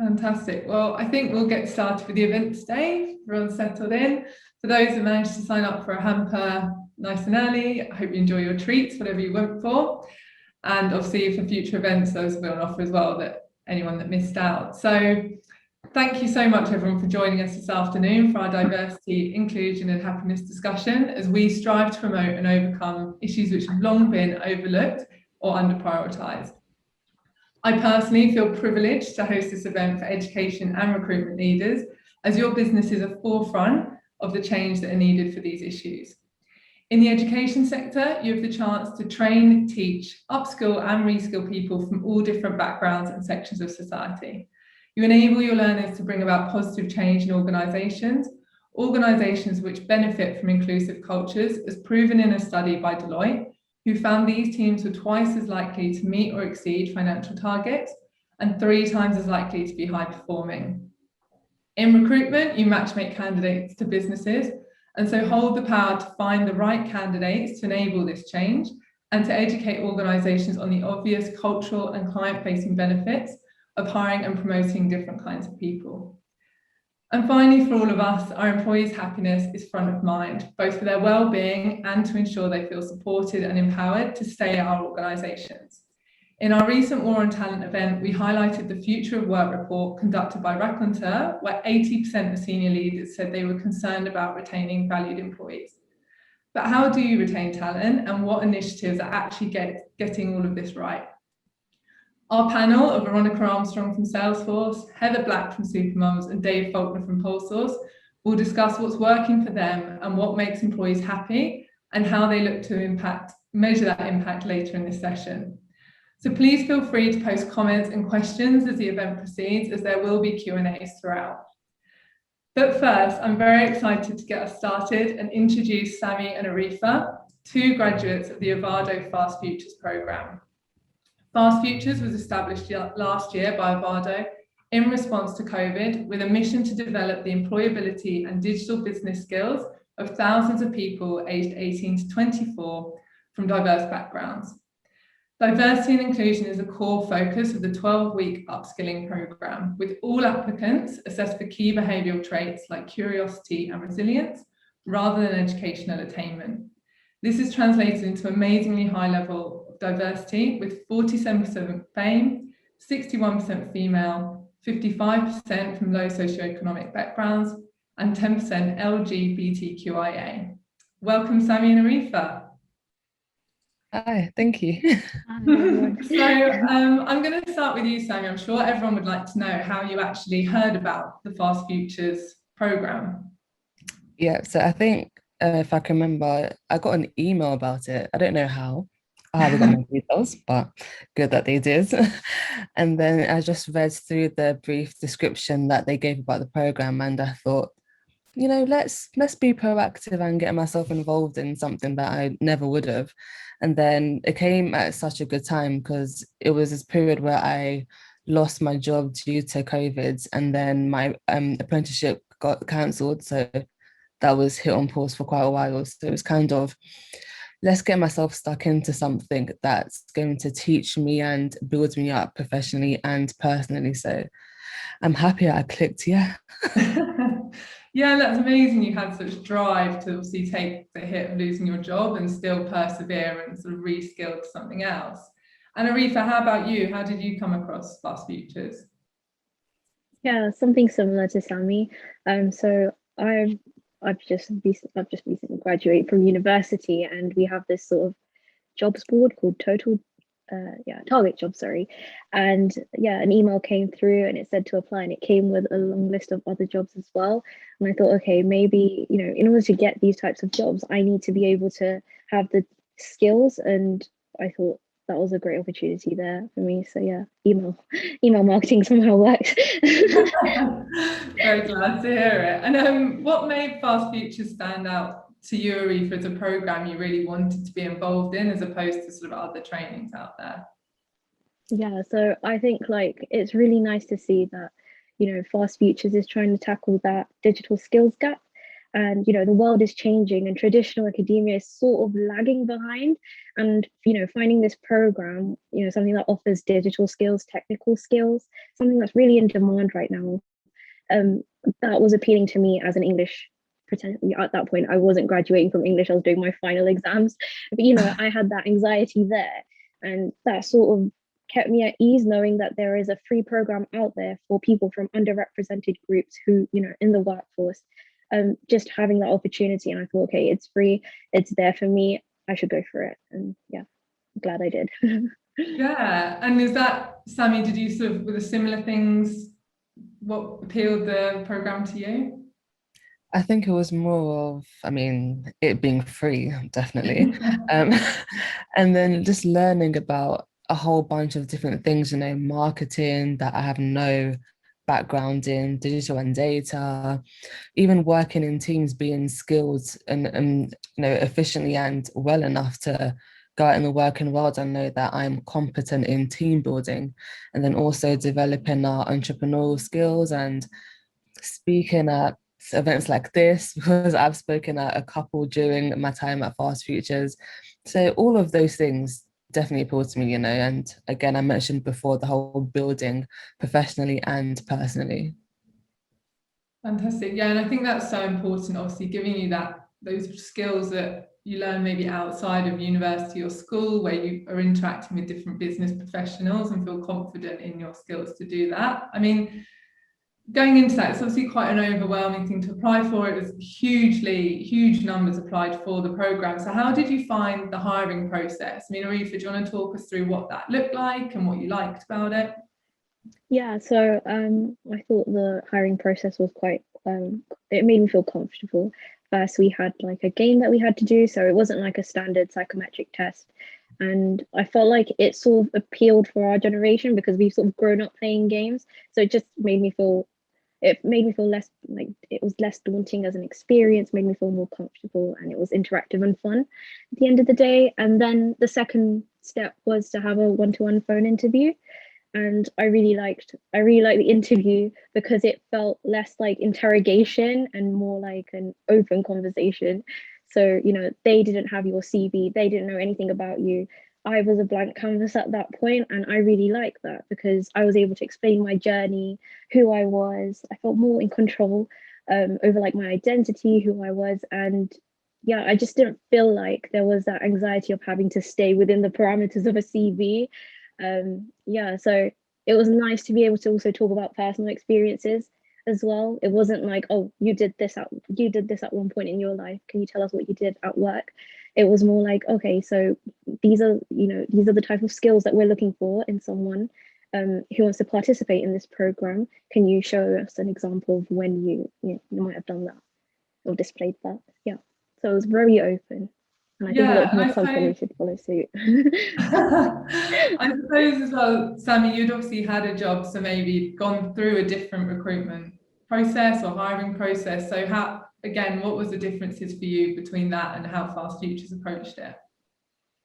Fantastic. Well, I think we'll get started with the event today. Everyone's settled in. For those who managed to sign up for a hamper nice and early, I hope you enjoy your treats, whatever you went for. And obviously for future events, those will be on offer as well, that anyone that missed out. So thank you so much, everyone, for joining us this afternoon for our diversity, inclusion and happiness discussion as we strive to promote and overcome issues which have long been overlooked or under-prioritised. I personally feel privileged to host this event for education and recruitment leaders, as your business is a forefront of the change that are needed for these issues. In the education sector, you have the chance to train, teach, upskill and reskill people from all different backgrounds and sections of society. You enable your learners to bring about positive change in organisations which benefit from inclusive cultures, as proven in a study by Deloitte, who found these teams were twice as likely to meet or exceed financial targets and 3 times as likely to be high performing. In recruitment, you matchmake candidates to businesses and so hold the power to find the right candidates to enable this change and to educate organisations on the obvious cultural and client-facing benefits of hiring and promoting different kinds of people. And finally, for all of us, our employees' happiness is front of mind, both for their well-being and to ensure they feel supported and empowered to stay at our organisations. In our recent War on Talent event, we highlighted the Future of Work report conducted by Raconteur, where 80% of senior leaders said they were concerned about retaining valued employees. But how do you retain talent, and what initiatives are actually getting all of this right? Our panel of Veronica Armstrong from Salesforce, Heather Black from Supermums and Dave Faulkner from PolSource will discuss what's working for them and what makes employees happy and how they look to measure that impact later in this session. So please feel free to post comments and questions as the event proceeds, as there will be Q&As throughout. But first, I'm very excited to get us started and introduce Sammy and Arifa, 2 graduates of the Avado Fast Futures programme. Fast Futures was established last year by Avado in response to COVID, with a mission to develop the employability and digital business skills of thousands of people aged 18 to 24 from diverse backgrounds. Diversity and inclusion is a core focus of the 12-week upskilling programme, with all applicants assessed for key behavioural traits like curiosity and resilience, rather than educational attainment. This is translated into amazingly high level diversity, with 47% FAME, 61% female, 55% from low socioeconomic backgrounds, and 10% LGBTQIA. Welcome, Sammy and Arifa. Hi, thank you. So I'm going to start with you, Sammy. I'm sure everyone would like to know how you actually heard about the Fast Futures programme. Yeah, so I think if I can remember, I got an email about it. I don't know how. I haven't got my details, but good that they did. And then I just read through the brief description that they gave about the programme, and I thought, you know, let's be proactive and get myself involved in something that I never would have. And then it came at such a good time because it was this period where I lost my job due to COVID, and then my apprenticeship got cancelled. So that was hit on pause for quite a while. So it was kind of, let's get myself stuck into something that's going to teach me and build me up professionally and personally. So I'm happy I clicked, yeah. Yeah, that's amazing. You had such drive to obviously take the hit of losing your job and still persevere and sort of reskill to something else. And Arifa, how about you? How did you come across Fast Futures? Yeah, something similar to Sammy. So I've just recently graduated from university, and we have this sort of jobs board called Target Jobs, sorry. And yeah, an email came through and it said to apply, and it came with a long list of other jobs as well. And I thought, okay, maybe, you know, in order to get these types of jobs, I need to be able to have the skills. And I thought that was a great opportunity there for me. So yeah, email marketing somehow works. Very glad to hear it. And what made Fast Futures stand out to you, Arifa, as a programme you really wanted to be involved in, as opposed to sort of other trainings out there? Yeah, so I think like it's really nice to see that, you know, Fast Futures is trying to tackle that digital skills gap. and the world is changing and traditional academia is sort of lagging behind. And finding this program, something that offers digital skills, technical skills, something that's really in demand right now, that was appealing to me as an English pretend. At that point I wasn't graduating from English, I was doing my final exams, but I had that anxiety there, and that sort of kept me at ease knowing that there is a free program out there for people from underrepresented groups who in the workforce, just having that opportunity. And I thought, okay, it's free, it's there for me, I should go for it. And yeah, I'm glad I did. Yeah, and is that, Sammy, did you sort of, with the similar things, what appealed the program to you? I think it was more of, I mean, it being free, definitely. um, and then just learning about a whole bunch of different things, marketing that I have no background in, digital and data, even working in teams, being skilled and efficiently and well enough to go out in the working world and know that I'm competent in team building, and then also developing our entrepreneurial skills and speaking at events like this, because I've spoken at a couple during my time at Fast Futures. So all of those things definitely appeal to me, and again, I mentioned before the whole building professionally and personally. Fantastic. Yeah, and I think that's so important, obviously giving you those skills that you learn maybe outside of university or school, where you are interacting with different business professionals and feel confident in your skills to do that. I mean, going into that, it's obviously quite an overwhelming thing to apply for. It was huge numbers applied for the program. So how did you find the hiring process? I mean, Arifa, do you want to talk us through what that looked like and what you liked about it? Yeah, so I thought the hiring process was quite it made me feel comfortable. First, we had like a game that we had to do, so it wasn't like a standard psychometric test. And I felt like it sort of appealed for our generation because we've sort of grown up playing games. So it made me feel less like it was less daunting as an experience, made me feel more comfortable, and it was interactive and fun at the end of the day. And then the second step was to have a one-to-one phone interview, and I really liked the interview because it felt less like interrogation and more like an open conversation. So they didn't have your CV, they didn't know anything about you. I was a blank canvas at that point, and I really liked that because I was able to explain my journey, who I was. I felt more in control over like my identity, who I was. And yeah, I just didn't feel like there was that anxiety of having to stay within the parameters of a CV. Yeah, so it was nice to be able to also talk about personal experiences as well. It wasn't like, oh, you did this at one point in your life, can you tell us what you did at work? It was more like, okay, so these are the type of skills that we're looking for in someone who wants to participate in this program. Can you show us an example of when you might have done that or displayed that? Yeah, so it was very open, and I think a lot Yeah, more companies should follow suit. I suppose as well, Sammy, you'd obviously had a job, so maybe gone through a different recruitment process or hiring process. So what was the differences for you between that and how Fast Futures approached it?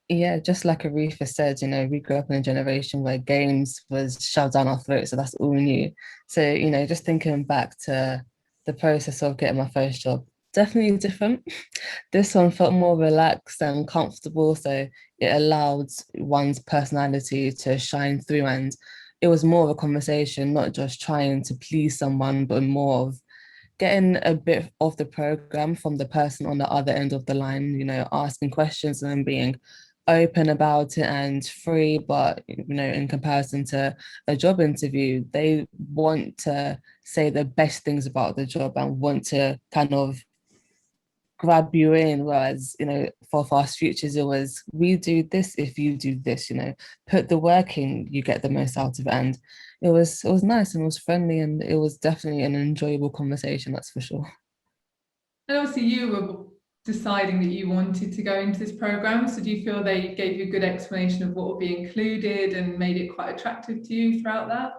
Yeah, just like Aretha said, we grew up in a generation where games was shoved down our throats, so that's all we knew. So, just thinking back to the process of getting my first job, definitely different. This one felt more relaxed and comfortable, so it allowed one's personality to shine through, and it was more of a conversation, not just trying to please someone, but more of getting a bit of the program from the person on the other end of the line, asking questions and then being open about it and free. But, in comparison to a job interview, they want to say the best things about the job and want to kind of grab you in, whereas for Fast Futures it was, we do this if you do this, put the work in, you get the most out of it. And it was nice and it was friendly, and it was definitely an enjoyable conversation, that's for sure. And obviously you were deciding that you wanted to go into this program, so do you feel they gave you a good explanation of what would be included and made it quite attractive to you throughout that?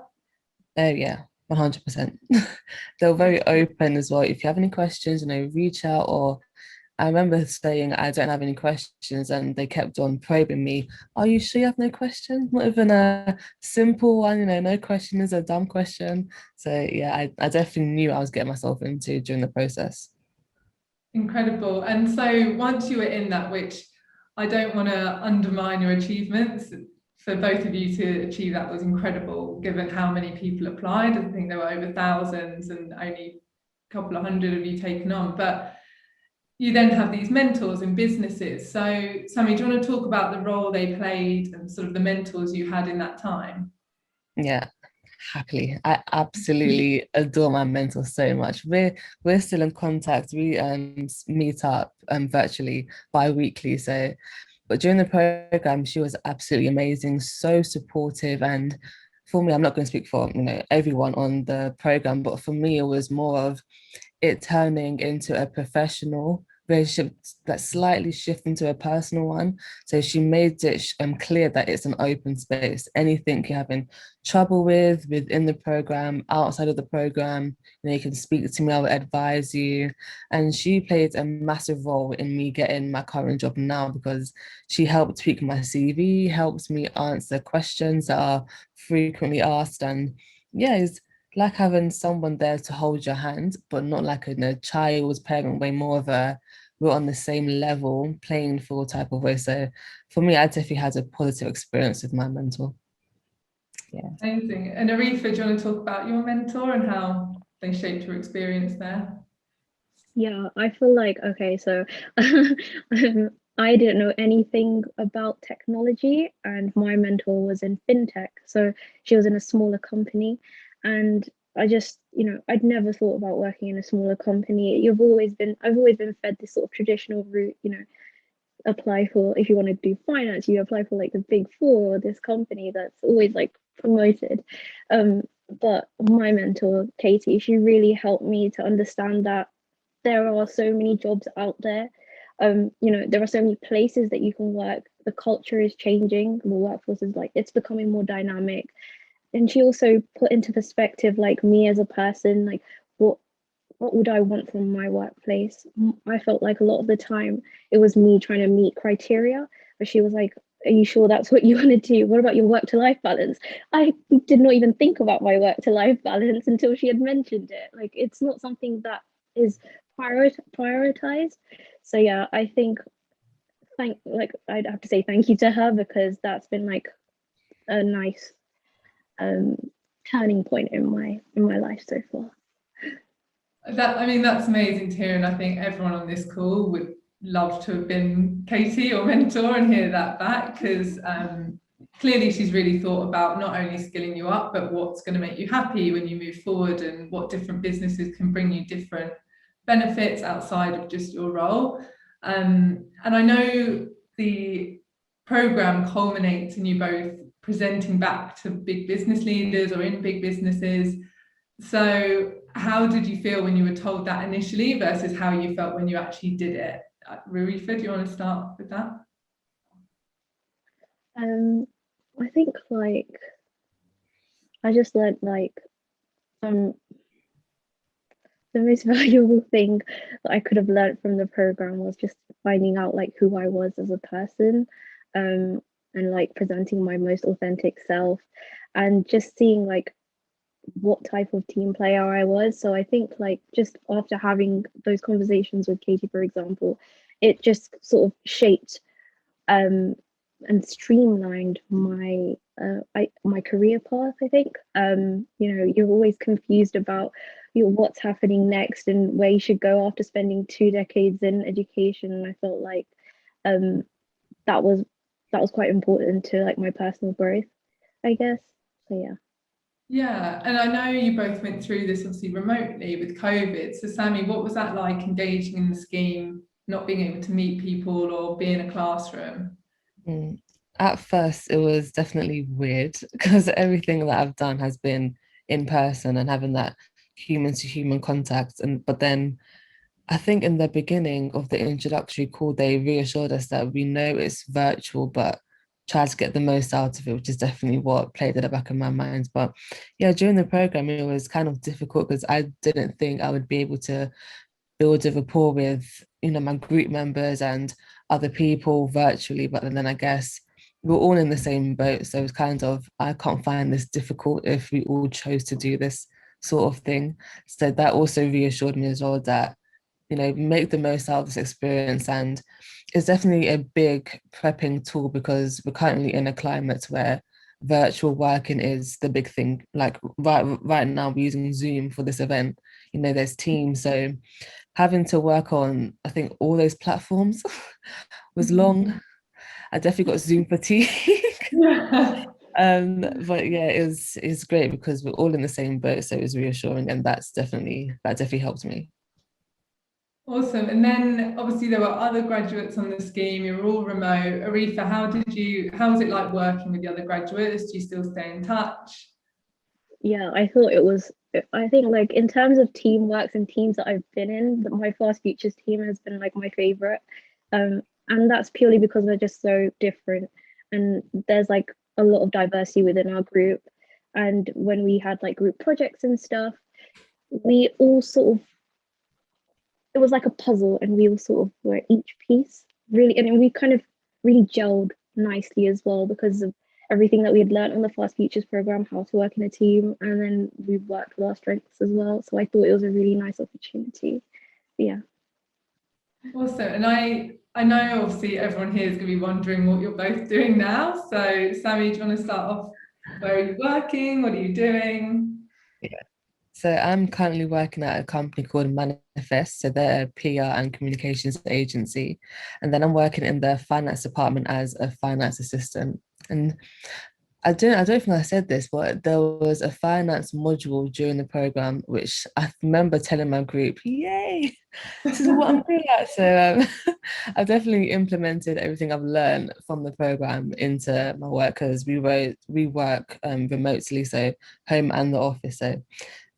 Oh yeah, 100%. They were very open as well. If you have any questions, reach out. Or I remember saying I don't have any questions, and they kept on probing me. Are you sure you have no questions? Not even a simple one, no question is a dumb question. So yeah, I definitely knew I was getting myself into during the process. Incredible. And so once you were in that, which I don't want to undermine your achievements, for both of you to achieve that was incredible, given how many people applied. I think there were over thousands and only a couple of hundred of you taken on. But you then have these mentors in businesses. So Sammy, do you want to talk about the role they played and sort of the mentors you had in that time? Yeah, happily. I absolutely adore my mentor so much. We're still in contact. We meet up virtually bi-weekly. So, but during the program, she was absolutely amazing, so supportive. And for me, I'm not going to speak for everyone on the program, but for me, it was more of it turning into a professional relationship that slightly shift into a personal one. So she made it clear that it's an open space. Anything you're having trouble with within the program, outside of the program, you can speak to me, I will advise you. And she played a massive role in me getting my current job now, because she helped tweak my CV, helps me answer questions that are frequently asked. And yeah, it's like having someone there to hold your hand, but not like in a child's parent way, more of a we're on the same level playing field type of way. So for me, I definitely had a positive experience with my mentor. Yeah. Amazing. And Arifa, do you want to talk about your mentor and how they shaped your experience there? Yeah, I feel like, okay, so I didn't know anything about technology, and my mentor was in fintech. So she was in a smaller company, and I just, I'd never thought about working in a smaller company. I've always been fed this sort of traditional route, apply for, if you want to do finance, you apply for like the big four or this company that's always like promoted. But my mentor, Katie, she really helped me to understand that there are so many jobs out there. There are so many places that you can work. The culture is changing. The workforce is like, it's becoming more dynamic. And she also put into perspective, like me as a person, like what would I want from my workplace? I felt like a lot of the time it was me trying to meet criteria, but she was like, are you sure that's what you want to do? What about your work to life balance? I did not even think about my work to life balance until she had mentioned it. Like, it's not something that is prioritized. So yeah, I think I'd have to say thank you to her, because that's been like a nice um turning point in my life so far. That's amazing to hear, and I think everyone on this call would love to have been Katie or mentor and hear that back, because clearly she's really thought about not only skilling you up, but what's going to make you happy when you move forward, and what different businesses can bring you different benefits outside of just your role. And I know the program culminates in you both presenting back to big business leaders or in big businesses. So how did you feel when you were told that initially versus how you felt when you actually did it? Rarifa, do you want to start with that? I think like I just learned like the most valuable thing that I could have learned from the program was just finding out like who I was as a person, and like presenting my most authentic self, and just seeing like what type of team player I was. So I think like just after having those conversations with Katie, for example, it just sort of shaped and streamlined my career path. I think you're always confused about what's happening next and where you should go after spending 2 decades in education. And I felt like um, that was quite important to like my personal growth, I guess. So yeah. Yeah, and I know you both went through this obviously remotely with COVID. So Sammy, what was that like, engaging in the scheme, not being able to meet people or be in a classroom? Mm. At first, it was definitely weird because everything that I've done has been in person and having that human to human contact. But then I think in the beginning of the introductory call, they reassured us that we know it's virtual, but try to get the most out of it, which is definitely what played at the back of my mind. But yeah, during the program, it was kind of difficult because I didn't think I would be able to build a rapport with, my group members and other people virtually. But then I guess we're all in the same boat. So it's kind of, I can't find this difficult if we all chose to do this sort of thing. So that also reassured me as well that make the most out of this experience. And it's definitely a big prepping tool because we're currently in a climate where virtual working is the big thing. Like right now, we're using Zoom for this event. There's Teams, so having to work on, I think, all those platforms was long. I definitely got Zoom fatigue. Yeah. But yeah, it's great because we're all in the same boat, so it was reassuring, and that definitely helped me. Awesome. And then obviously there were other graduates on the scheme. You were all remote. Arifa, how was it like working with the other graduates? Do you still stay in touch? Yeah, I think like in terms of teamwork and teams that I've been in, my Fast Futures team has been like my favorite. And that's purely because we're just so different. And there's like a lot of diversity within our group. And when we had like group projects and stuff, we all sort of, it was like a puzzle and we all sort of were each piece really. And we kind of really gelled nicely as well because of everything that we had learned on the Fast Futures program, how to work in a team, and then we worked with our strengths as well. So I thought it was a really nice opportunity. Yeah. Awesome. And I know obviously everyone here is going to be wondering what you're both doing now. So Sammy, do you want to start off? Where are you working? What are you doing? Yeah. So I'm currently working at a company called Manifest. So they're a PR and communications agency. And then I'm working in the finance department as a finance assistant. And I don't think I said this, but there was a finance module during the program, which I remember telling my group, yay, this is what I'm good at. So I've definitely implemented everything I've learned from the program into my work because we work remotely, so home and the office. So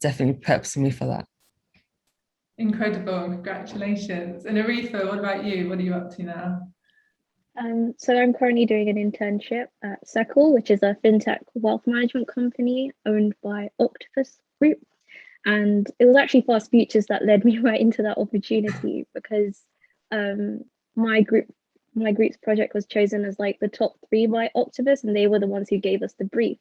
definitely preps me for that. Incredible. Congratulations. And Arifa, what about you? What are you up to now? So I'm currently doing an internship at Seckle, which is a fintech wealth management company owned by Octopus Group. And it was actually Fast Futures that led me right into that opportunity because um, my group's project was chosen as like the top 3 by Octopus, and they were the ones who gave us the brief.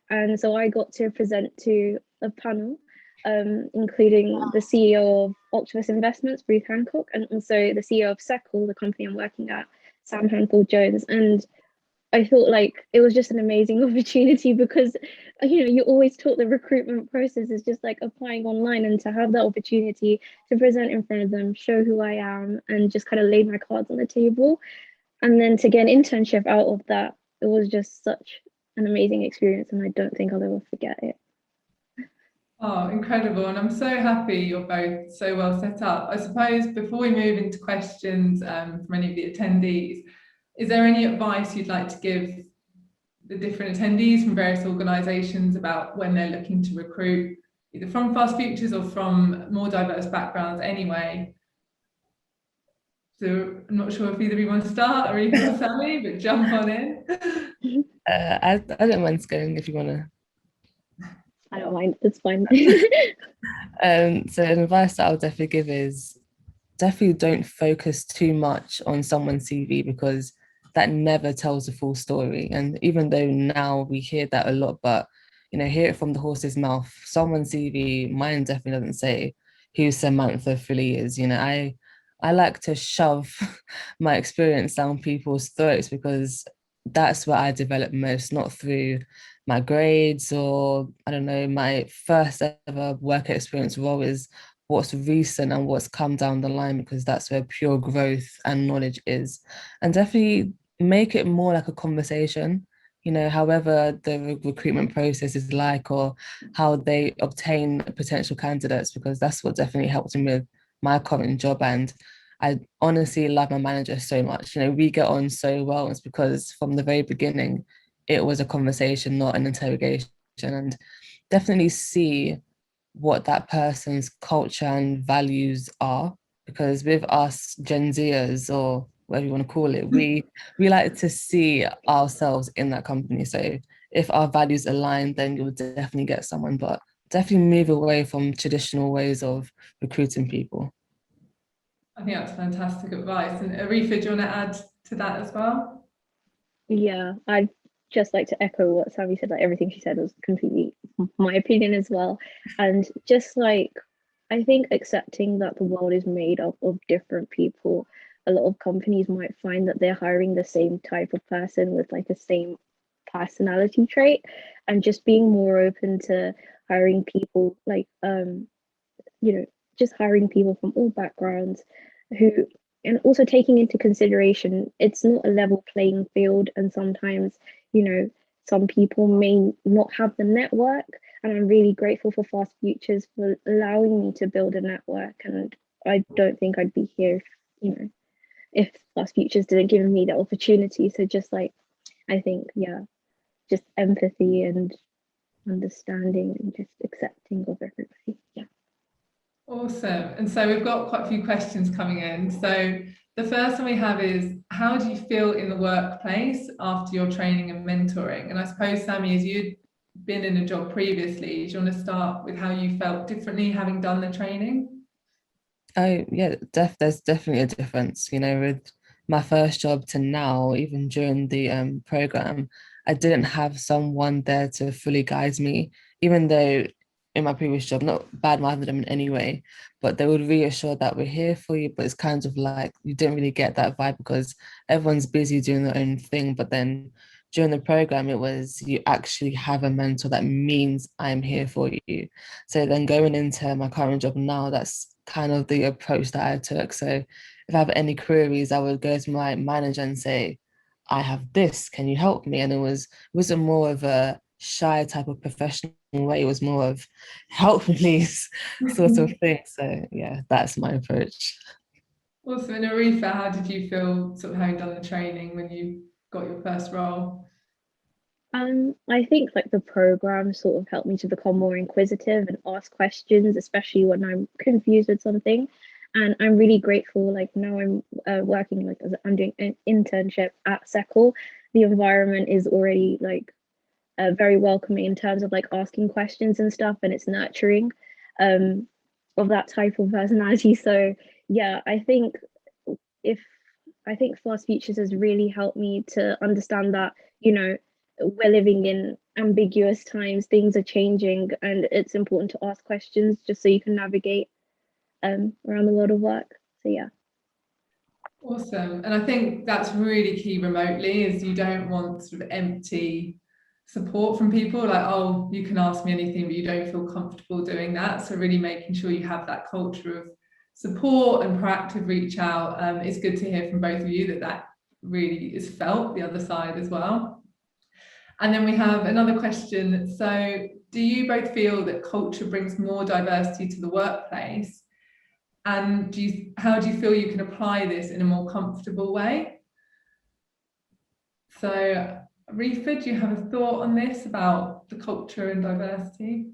And so I got to present to a panel, including the CEO of Octopus Investments, Bruce Hancock, and also the CEO of Seckle, the company I'm working at, Sam Hanford Jones. And I thought like it was just an amazing opportunity because you're always taught the recruitment process is just like applying online, and to have that opportunity to present in front of them, show who I am, and just kind of lay my cards on the table, and then to get an internship out of that, it was just such an amazing experience, and I don't think I'll ever forget it. Oh, incredible. And I'm so happy you're both so well set up. I suppose before we move into questions from any of the attendees, is there any advice you'd like to give the different attendees from various organisations about when they're looking to recruit, either from Fast Futures or from more diverse backgrounds anyway? So I'm not sure if either of you want to start or even Sammy, but jump on in. I don't mind going if you want to. I don't mind, it's fine. So an advice that I'll definitely give is definitely don't focus too much on someone's CV because that never tells the full story. And even though now we hear that a lot, but hear it from the horse's mouth. Someone's CV, mine definitely doesn't say who Samantha Philly is. I like to shove my experience down people's throats because that's where I develop most, not through my grades or I don't know, my first ever work experience role is what's recent and what's come down the line because that's where pure growth and knowledge is. And definitely make it more like a conversation, however the recruitment process is like or how they obtain potential candidates, because that's what definitely helped me with my current job. And I honestly love my manager so much. We get on so well. It's because from the very beginning, it was a conversation, not an interrogation. And definitely see what that person's culture and values are. Because with us Gen Zers or whatever you want to call it, we like to see ourselves in that company. So if our values align, then you'll definitely get someone, but definitely move away from traditional ways of recruiting people. I think that's fantastic advice. And Arifa, do you want to add to that as well? Yeah, I'd just like to echo what Sammy said. Like everything she said was completely my opinion as well. And just like I think accepting that the world is made up of different people. A lot of companies might find that they're hiring the same type of person with like the same personality trait, and just being more open to hiring people like you know, just hiring people from all backgrounds who, and also taking into consideration it's not a level playing field, and sometimes, you know, some people may not have the network, and I'm really grateful for Fast Futures for allowing me to build a network. And I don't think I'd be here, you know, if Fast Futures didn't give me that opportunity. So just like, I think, yeah, just empathy and understanding and just accepting of everybody. Yeah. Awesome. And so we've got quite a few questions coming in. So the first one we have is, how do you feel in the workplace after your training and mentoring? And I suppose, Sammy, as you'd been in a job previously, do you want to start with how you felt differently having done the training? Oh yeah, there's definitely a difference, you know, with my first job to now, even during the program, I didn't have someone there to fully guide me, even though in my previous job, not bad mouthing them in any way, but they would reassure that we're here for you, but it's kind of like you didn't really get that vibe because everyone's busy doing their own thing. But then during the program, it was you actually have a mentor that means I'm here for you. So then going into my current job now, that's kind of the approach that I took. So if I have any queries, I would go to my manager and say, I have this, can you help me? And wasn't more of a shy type of professional way. It was more of help me please sort of thing. So yeah, that's my approach. Also, in Aretha, how did you feel sort of having done the training when you got your first role? I think like the program sort of helped me to become more inquisitive and ask questions, especially when I'm confused with something. And I'm really grateful. Like now I'm working like as I'm doing an internship at Seckle. The environment is already like very welcoming in terms of like asking questions and stuff, and it's nurturing um, of that type of personality. So yeah, if I think Fast Futures has really helped me to understand that, you know, we're living in ambiguous times, things are changing, and it's important to ask questions just so you can navigate around the world of work. So yeah. Awesome. And I think that's really key remotely, is you don't want sort of empty support from people like, oh, you can ask me anything, but you don't feel comfortable doing that. So really making sure you have that culture of support and proactive reach out. It's good to hear from both of you that that really is felt the other side as well. And then we have another question. So do you both feel that culture brings more diversity to the workplace? And how do you feel you can apply this in a more comfortable way? So, Reefa, do you have a thought on this about the culture and diversity?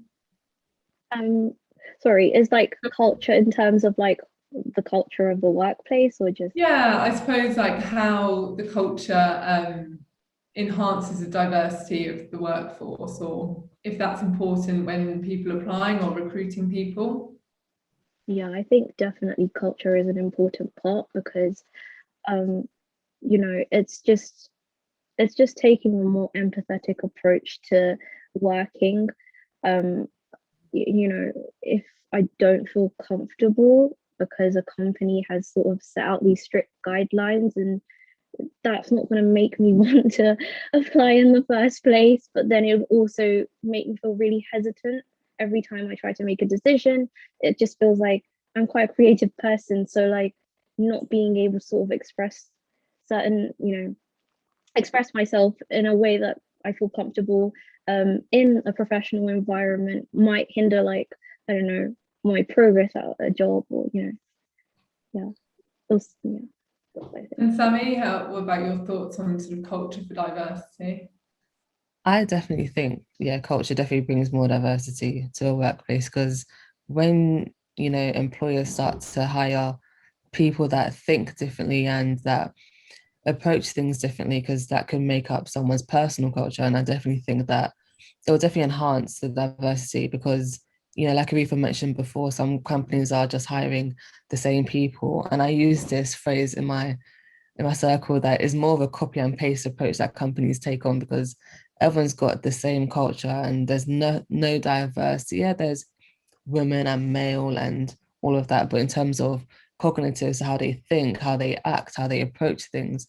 Um, Sorry, is like culture in terms of like the culture of the workplace, or just Yeah, I suppose like how the culture enhances the diversity of the workforce, or if that's important when people are applying or recruiting people. yeah, I think definitely culture is an important part because um, you know, it's just taking a more empathetic approach to working. Um, you know, if I don't feel comfortable because a company has sort of set out these strict guidelines, and that's not going to make me want to apply in the first place, but then it would also make me feel really hesitant every time I try to make a decision. It just feels like I'm quite a creative person, so like not being able to sort of express certain, you know, express myself in a way that I feel comfortable in a professional environment might hinder, like, I don't know, my progress at a job, or you know, yeah, those, yeah, that's what I think. And Sammy, what about your thoughts on sort of culture for diversity? I definitely think, yeah, culture definitely brings more diversity to a workplace because when, you know, employers start to hire people that think differently and that approach things differently, because that can make up someone's personal culture. And I definitely think that it will definitely enhance the diversity because, you know, like Aretha mentioned before, some companies are just hiring the same people. And I use this phrase in my circle that is more of a copy and paste approach that companies take on because everyone's got the same culture and there's no diversity. Yeah, there's women and male and all of that. But in terms of cognitive, so how they think, how they act, how they approach things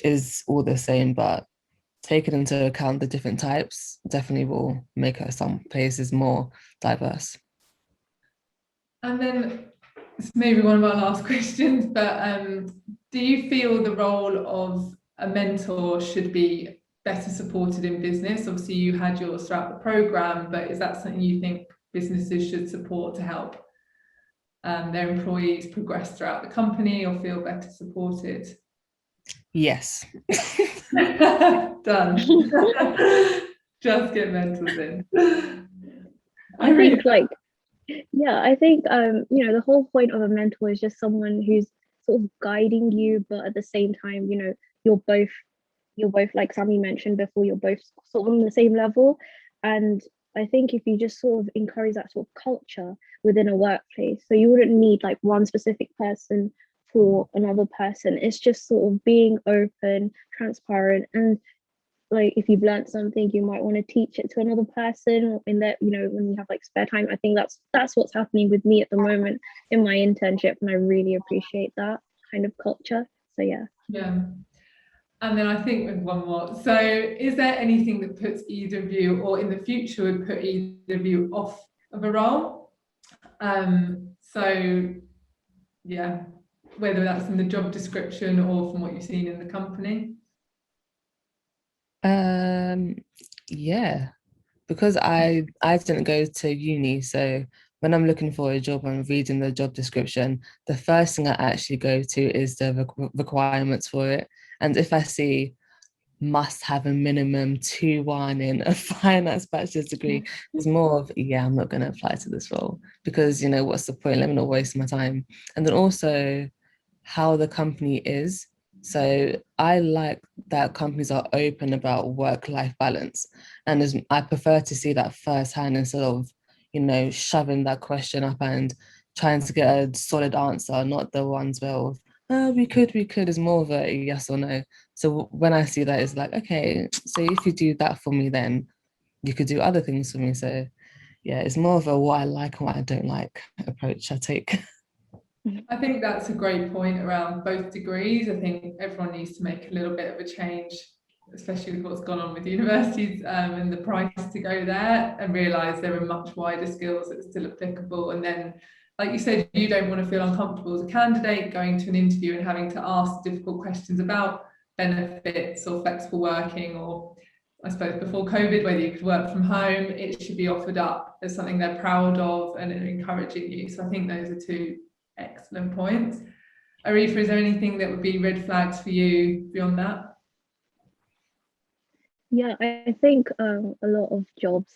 is all the same. But taking into account the different types definitely will make some places more diverse. And then it's maybe one of our last questions, but do you feel the role of a mentor should be better supported in business? Obviously, you had yours throughout the programme, but is that something you think businesses should support to help their employees progress throughout the company or feel better supported? Yes. Done. Just get mentors in. I think like, yeah, I think you know, the whole point of a mentor is just someone who's sort of guiding you, but at the same time, you know, you're both like Sammy mentioned before, you're both sort of on the same level. And I think if you just sort of encourage that sort of culture within a workplace, so you wouldn't need like one specific person for another person. It's just sort of being open, transparent, and like if you've learned something, you might want to teach it to another person in that, you know, when you have like spare time. I think that's what's happening with me at the moment in my internship, and I really appreciate that kind of culture. So yeah. Yeah. And then I think with one more. So is there anything that puts either of you, or in the future would put either of you off of a role? So yeah, whether that's in the job description or from what you've seen in the company. Yeah, because I didn't go to uni, so when I'm looking for a job and reading the job description, the first thing I actually go to is the requirements for it. And if I see must have a minimum 2-1 in a finance bachelor's degree, it's more of, yeah, I'm not going to apply to this role because, you know, what's the point? Let me not waste my time. And then also how the company is. So I like that companies are open about work-life balance. And I prefer to see that firsthand instead of, you know, shoving that question up and trying to get a solid answer, not the ones where, we could is more of a yes or no. So when I see that, it's like, okay, so if you do that for me, then you could do other things for me. So yeah, it's more of a what I like and what I don't like approach I take. I think that's a great point around both degrees. I think everyone needs to make a little bit of a change, especially with what's gone on with universities and the price to go there, and realise there are much wider skills that are still applicable. And then, like you said, you don't want to feel uncomfortable as a candidate going to an interview and having to ask difficult questions about benefits or flexible working, or I suppose before COVID, whether you could work from home. It should be offered up as something they're proud of and encouraging you. So I think those are two excellent points. Arifa, is there anything that would be red flags for you beyond that? Yeah, I think a lot of jobs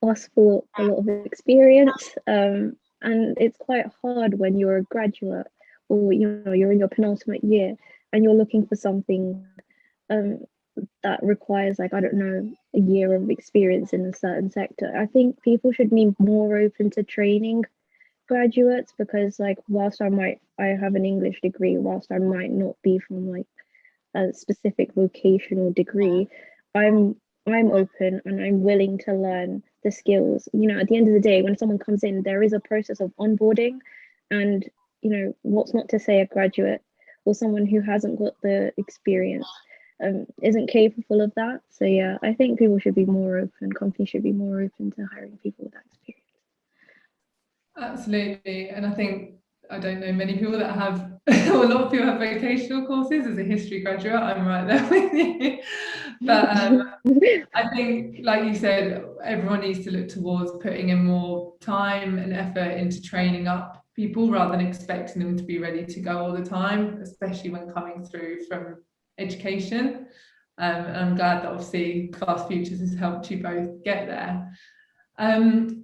ask for a lot of experience, and it's quite hard when you're a graduate or you know you're in your penultimate year and you're looking for something um, that requires like I don't know a year of experience in a certain sector. I think people should be more open to training graduates because like whilst I have an English degree, whilst I might not be from like a specific vocational degree, I'm I'm open and I'm willing to learn the skills. You know, at the end of the day, when someone comes in, there is a process of onboarding, and you know, what's not to say a graduate or someone who hasn't got the experience isn't capable of that. So yeah, I think people should be more open. Companies should be more open to hiring people with that experience. Absolutely. And I think I don't know many people that have, well, a lot of people have vocational courses. As a history graduate, I'm right there with you. But I think, like you said, everyone needs to look towards putting in more time and effort into training up people rather than expecting them to be ready to go all the time, especially when coming through from education. And I'm glad that obviously Fast Futures has helped you both get there.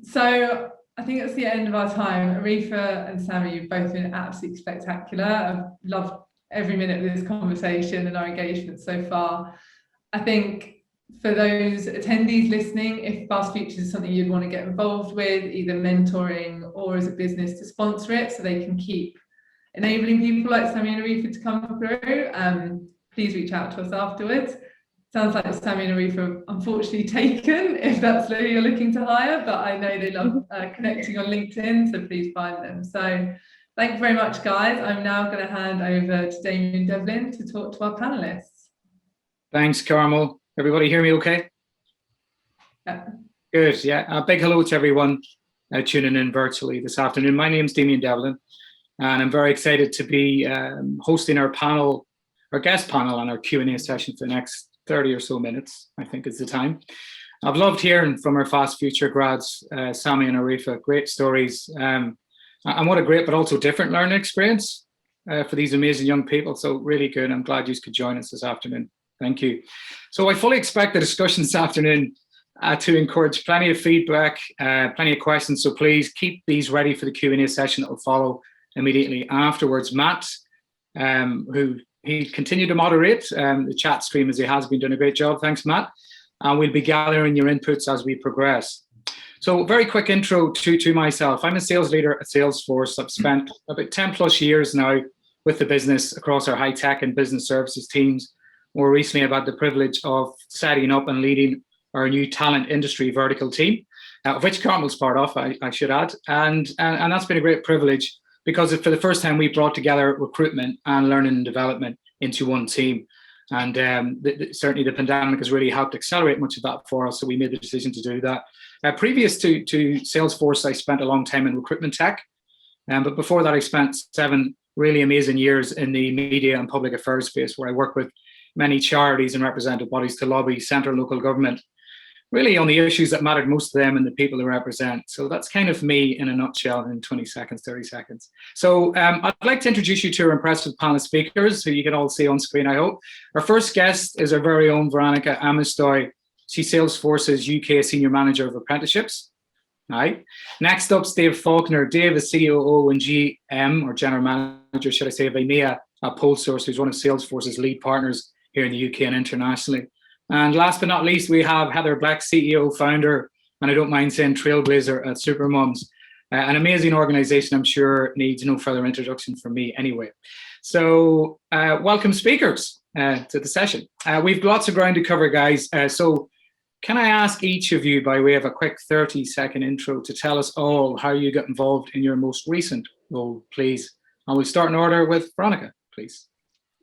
So I think that's the end of our time. Arifa and Sammy, you've both been absolutely spectacular. I've loved every minute of this conversation and our engagement so far. I think for those attendees listening, if Fast Futures is something you'd want to get involved with, either mentoring or as a business to sponsor it so they can keep enabling people like Sammy and Arifa to come through, please reach out to us afterwards. Sounds like Sammy and Arifa are unfortunately taken, if that's who you're looking to hire, but I know they love connecting on LinkedIn, so please find them. So thank you very much, guys. I'm now going to hand over to Damien Devlin to talk to our panelists. Thanks, Carmel. Everybody hear me okay? Yeah. Good, yeah. A big hello to everyone tuning in virtually this afternoon. My name's Damien Devlin, and I'm very excited to be hosting our panel, our guest panel on our Q&A session for the next 30 or so minutes, I think is the time. I've loved hearing from our Fast Future grads, Sammy and Arifa, great stories. And what a great but also different learning experience for these amazing young people. So really good. I'm glad you could join us this afternoon. Thank you. So I fully expect the discussion this afternoon to encourage plenty of feedback, plenty of questions. So please keep these ready for the Q&A session that will follow immediately afterwards. Matt, who he continued to moderate the chat stream as he has been doing a great job. Thanks, Matt. And we'll be gathering your inputs as we progress. So very quick intro to myself. I'm a sales leader at Salesforce. I've spent about 10 plus years now with the business across our high tech and business services teams. More recently, I've had the privilege of setting up and leading our new talent industry vertical team, of which Carmel's part of, I should add. And that's been a great privilege because for the first time we brought together recruitment and learning and development into one team. And certainly the pandemic has really helped accelerate much of that for us. So we made the decision to do that. Previous to Salesforce, I spent a long time in recruitment tech. But before that, I spent 7 really amazing years in the media and public affairs space, where I worked with many charities and representative bodies to lobby central and local government, really on the issues that mattered most to them and the people they represent. So that's kind of me in a nutshell in 20 seconds, 30 seconds. So I'd like to introduce you to our impressive panel of speakers who you can all see on screen, I hope. Our first guest is our very own Veronica Amistoy. She's Salesforce's UK Senior Manager of Apprenticeships. Right. Next up is Dave Faulkner. Dave is COO and GM, or General Manager, should I say, of EMEA at PolSource, who's one of Salesforce's lead partners here in the UK and internationally. And last but not least, we have Heather Black, CEO, founder, and I don't mind saying trailblazer at Supermums, an amazing organization I'm sure needs no further introduction from me anyway. So welcome speakers to the session. We've lots of ground to cover, guys. So can I ask each of you, by way of a quick 30-second intro, to tell us all how you got involved in your most recent role, please? And we'll start in order with Veronica, please.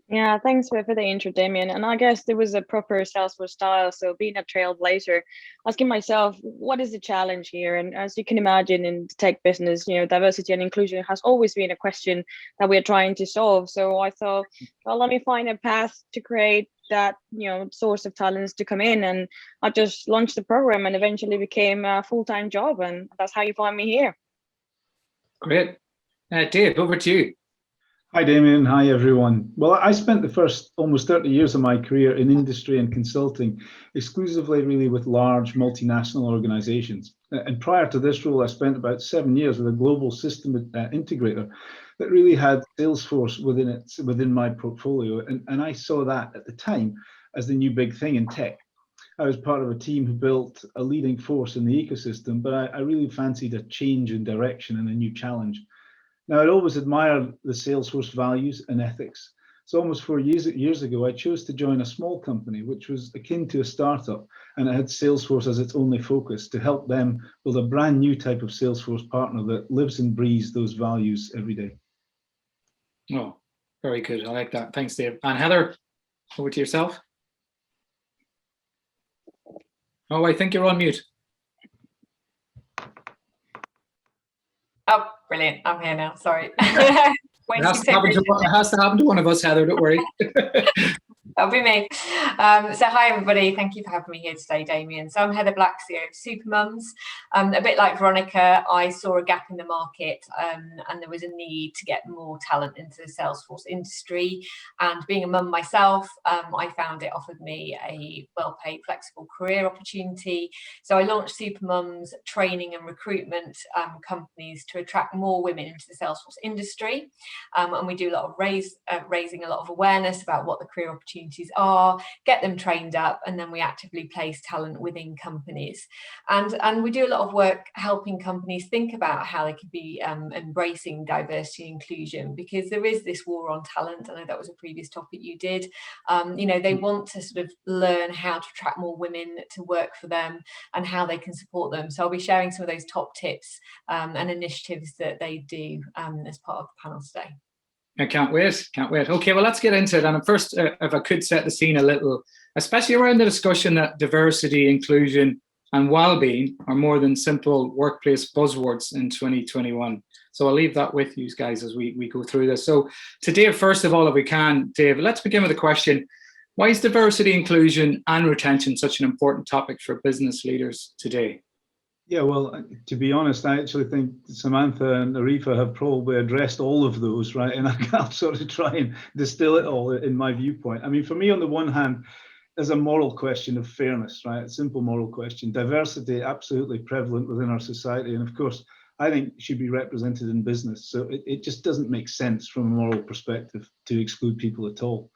Yeah, thanks for the intro, Damien. And I guess there was a proper Salesforce style. So being a trailblazer, asking myself, what is the challenge here? And as you can imagine, in the tech business, diversity and inclusion has always been a question that we're trying to solve. So I thought, well, let me find a path to create that, source of talents to come in. And I just launched the program and eventually became a full-time job. And that's how you find me here. Great. Dave, over to you. Hi, Damien. Hi, everyone. Well, I spent the first almost 30 years of my career in industry and consulting, exclusively really with large multinational organizations. And prior to this role, I spent about 7 years with a global system integrator that really had Salesforce within my portfolio. And I saw that at the time as the new big thing in tech. I was part of a team who built a leading force in the ecosystem, but I really fancied a change in direction and a new challenge. Now, I'd always admired the Salesforce values and ethics. So almost 4 years ago, I chose to join a small company, which was akin to a startup, and it had Salesforce as its only focus to help them build a brand new type of Salesforce partner that lives and breathes those values every day. Oh, very good. I like that. Thanks, Dave. And Heather, over to yourself. Oh, I think you're on mute. Oh, brilliant. I'm here now. Sorry. It has to happen to one of us, Heather. Don't worry. That'll be me. So hi, everybody. Thank you for having me here today, Damien. So I'm Heather Black, CEO of Supermums. A bit like Veronica, I saw a gap in the market and there was a need to get more talent into the Salesforce industry. And being a mum myself, I found it offered me a well-paid, flexible career opportunity. So I launched Supermums training and recruitment companies to attract more women into the Salesforce industry. And we do a lot of raising a lot of awareness about what the career opportunity opportunities are, get them trained up, and then we actively place talent within companies. And we do a lot of work helping companies think about how they could be embracing diversity and inclusion, because there is this war on talent. I know that was a previous topic you did. They want to sort of learn how to attract more women to work for them and how they can support them. So I'll be sharing some of those top tips and initiatives that they do as part of the panel today. I can't wait. Okay, well, let's get into it. And first, if I could set the scene a little, especially around the discussion that diversity, inclusion, and well-being are more than simple workplace buzzwords in 2021. So I'll leave that with you guys as we go through this. So to Dave, first of all, if we can, Dave, let's begin with a question. Why is diversity, inclusion, and retention such an important topic for business leaders today? Yeah, well, to be honest, I actually think Samantha and Arifa have probably addressed all of those, right? And I'll sort of try and distill it all in my viewpoint. I mean, for me, on the one hand, there's a moral question of fairness, right? A simple moral question. Diversity, absolutely prevalent within our society. And of course, I think should be represented in business. So it just doesn't make sense from a moral perspective to exclude people at all.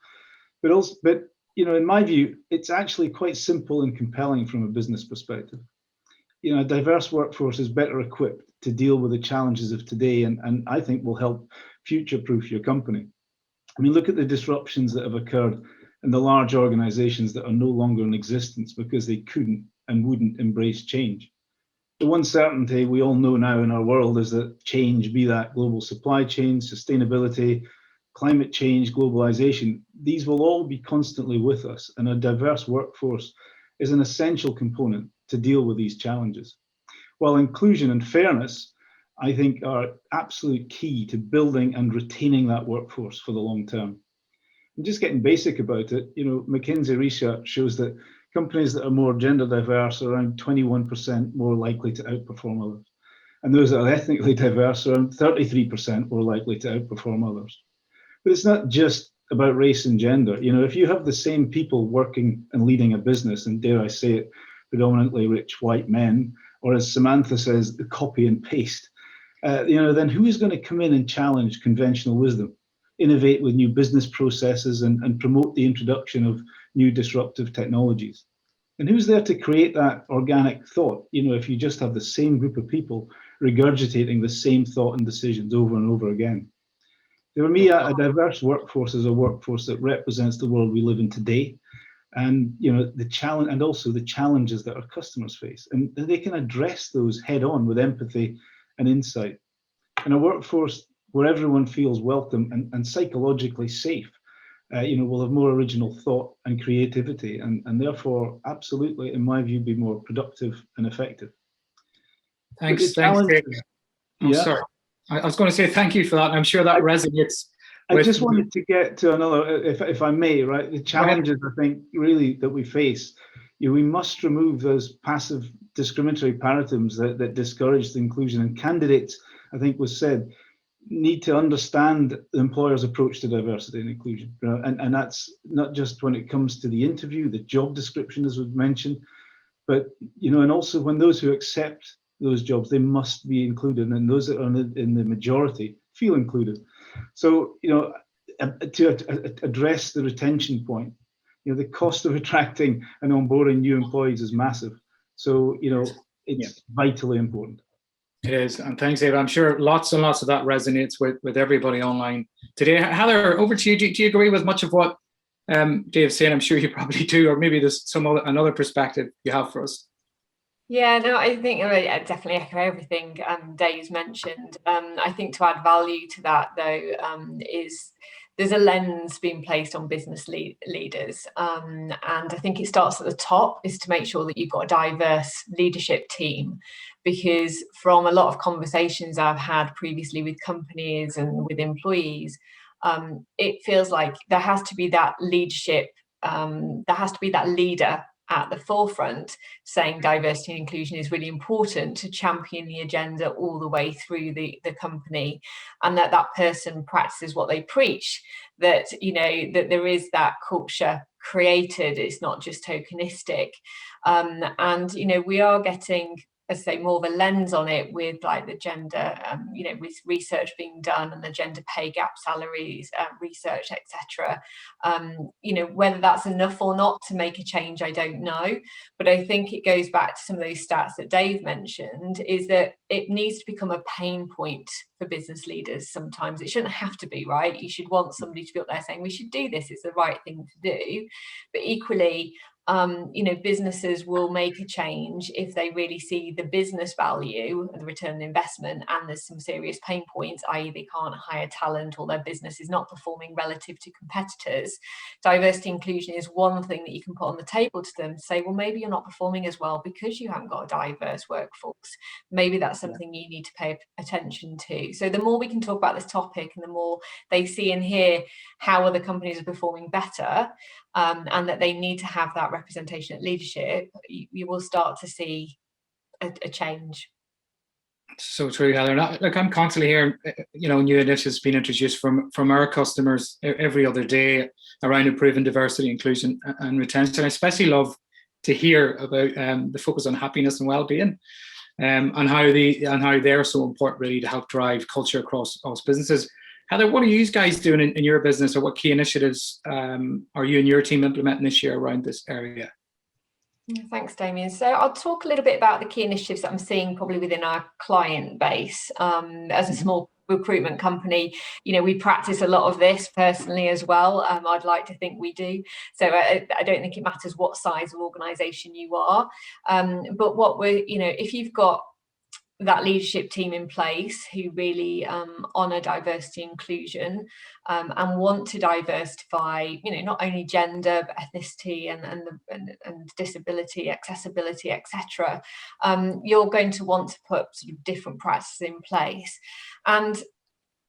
But in my view, it's actually quite simple and compelling from a business perspective. A diverse workforce is better equipped to deal with the challenges of today, and I think will help future-proof your company. I mean, look at the disruptions that have occurred in the large organizations that are no longer in existence because they couldn't and wouldn't embrace change. The one certainty we all know now in our world is that change, be that global supply chain, sustainability, climate change, globalization, these will all be constantly with us, and a diverse workforce is an essential component to deal with these challenges. While inclusion and fairness, I think, are absolute key to building and retaining that workforce for the long term. And just getting basic about it, McKinsey research shows that companies that are more gender diverse are around 21% more likely to outperform others. And those that are ethnically diverse are around 33% more likely to outperform others. But it's not just about race and gender. If you have the same people working and leading a business, and dare I say it, predominantly rich white men, or as Samantha says, the copy and paste, then who is going to come in and challenge conventional wisdom, innovate with new business processes, and promote the introduction of new disruptive technologies? And who's there to create that organic thought, if you just have the same group of people regurgitating the same thought and decisions over and over again? For me, a diverse workforce is a workforce that represents the world we live in today, and the challenge, and also the challenges that our customers face, and they can address those head on with empathy and insight. And a workforce where everyone feels welcome and psychologically safe, will have more original thought and creativity, and therefore, absolutely, in my view, be more productive and effective. Thanks, Dave. Yeah. Sorry. I was going to say thank you for that. I'm sure that resonates. I just wanted to get to another, if I may, right? The challenges, I think, really that we face, we must remove those passive discriminatory paradigms that discourage the inclusion. And candidates, I think was said, need to understand the employer's approach to diversity and inclusion. And that's not just when it comes to the interview, the job description, as was mentioned, but, and also when those who accept those jobs, they must be included, and those that are in the majority feel included. So, to address the retention point, the cost of attracting and onboarding new employees is massive. So, it's vitally important. It is, and thanks, Dave. I'm sure lots and lots of that resonates with everybody online today. Heather, over to you. Do you agree with much of what Dave's saying? I'm sure you probably do, or maybe there's another perspective you have for us. Yeah, no, I think I definitely echo everything Dave's mentioned. I think to add value to that, though, is there's a lens being placed on business leaders. And I think it starts at the top, is to make sure that you've got a diverse leadership team. Because from a lot of conversations I've had previously with companies and with employees, it feels like there has to be that leadership, there has to be that leader at the forefront saying diversity and inclusion is really important, to champion the agenda all the way through the company, and that person practices what they preach, that that there is that culture created, it's not just tokenistic. And we are getting as I say, more of a lens on it with like the gender, you know, with research being done and the gender pay gap salaries, research, etc. You know, whether that's enough or not to make a change, I don't know. But I think it goes back to some of those stats that Dave mentioned, is that it needs to become a pain point for business leaders. Sometimes it shouldn't have to be, right? You should want somebody to be up there saying, we should do this, it's the right thing to do. But equally, you know, businesses will make a change if they really see the business value and the return on investment, and there's some serious pain points, i.e. they can't hire talent or their business is not performing relative to competitors. Diversity inclusion is one thing that you can put on the table to them to say, well, maybe you're not performing as well because you haven't got a diverse workforce. Maybe that's something you need to pay attention to. So the more we can talk about this topic and the more they see and hear how other companies are performing better, and that they need to have that representation at leadership, you will start to see a change. So true, Helen. Look, I'm constantly hearing, you know, new initiatives being introduced from our customers every other day around improving diversity, inclusion, and retention. I especially love to hear about the focus on happiness and well-being, and how they're so important really to help drive culture across businesses. Heather, what are you guys doing in your business, or what key initiatives are you and your team implementing this year around this area? Thanks, Damien. So I'll talk a little bit about the key initiatives that I'm seeing probably within our client base. As a small recruitment company, you know, we practice a lot of this personally as well. I'd like to think we do. So I don't think it matters what size of organisation you are. But what we're, you know, if you've got that leadership team in place who really honour diversity inclusion, and want to diversify, you know, not only gender but ethnicity and disability, accessibility, etc. You're going to want to put sort of different practices in place. And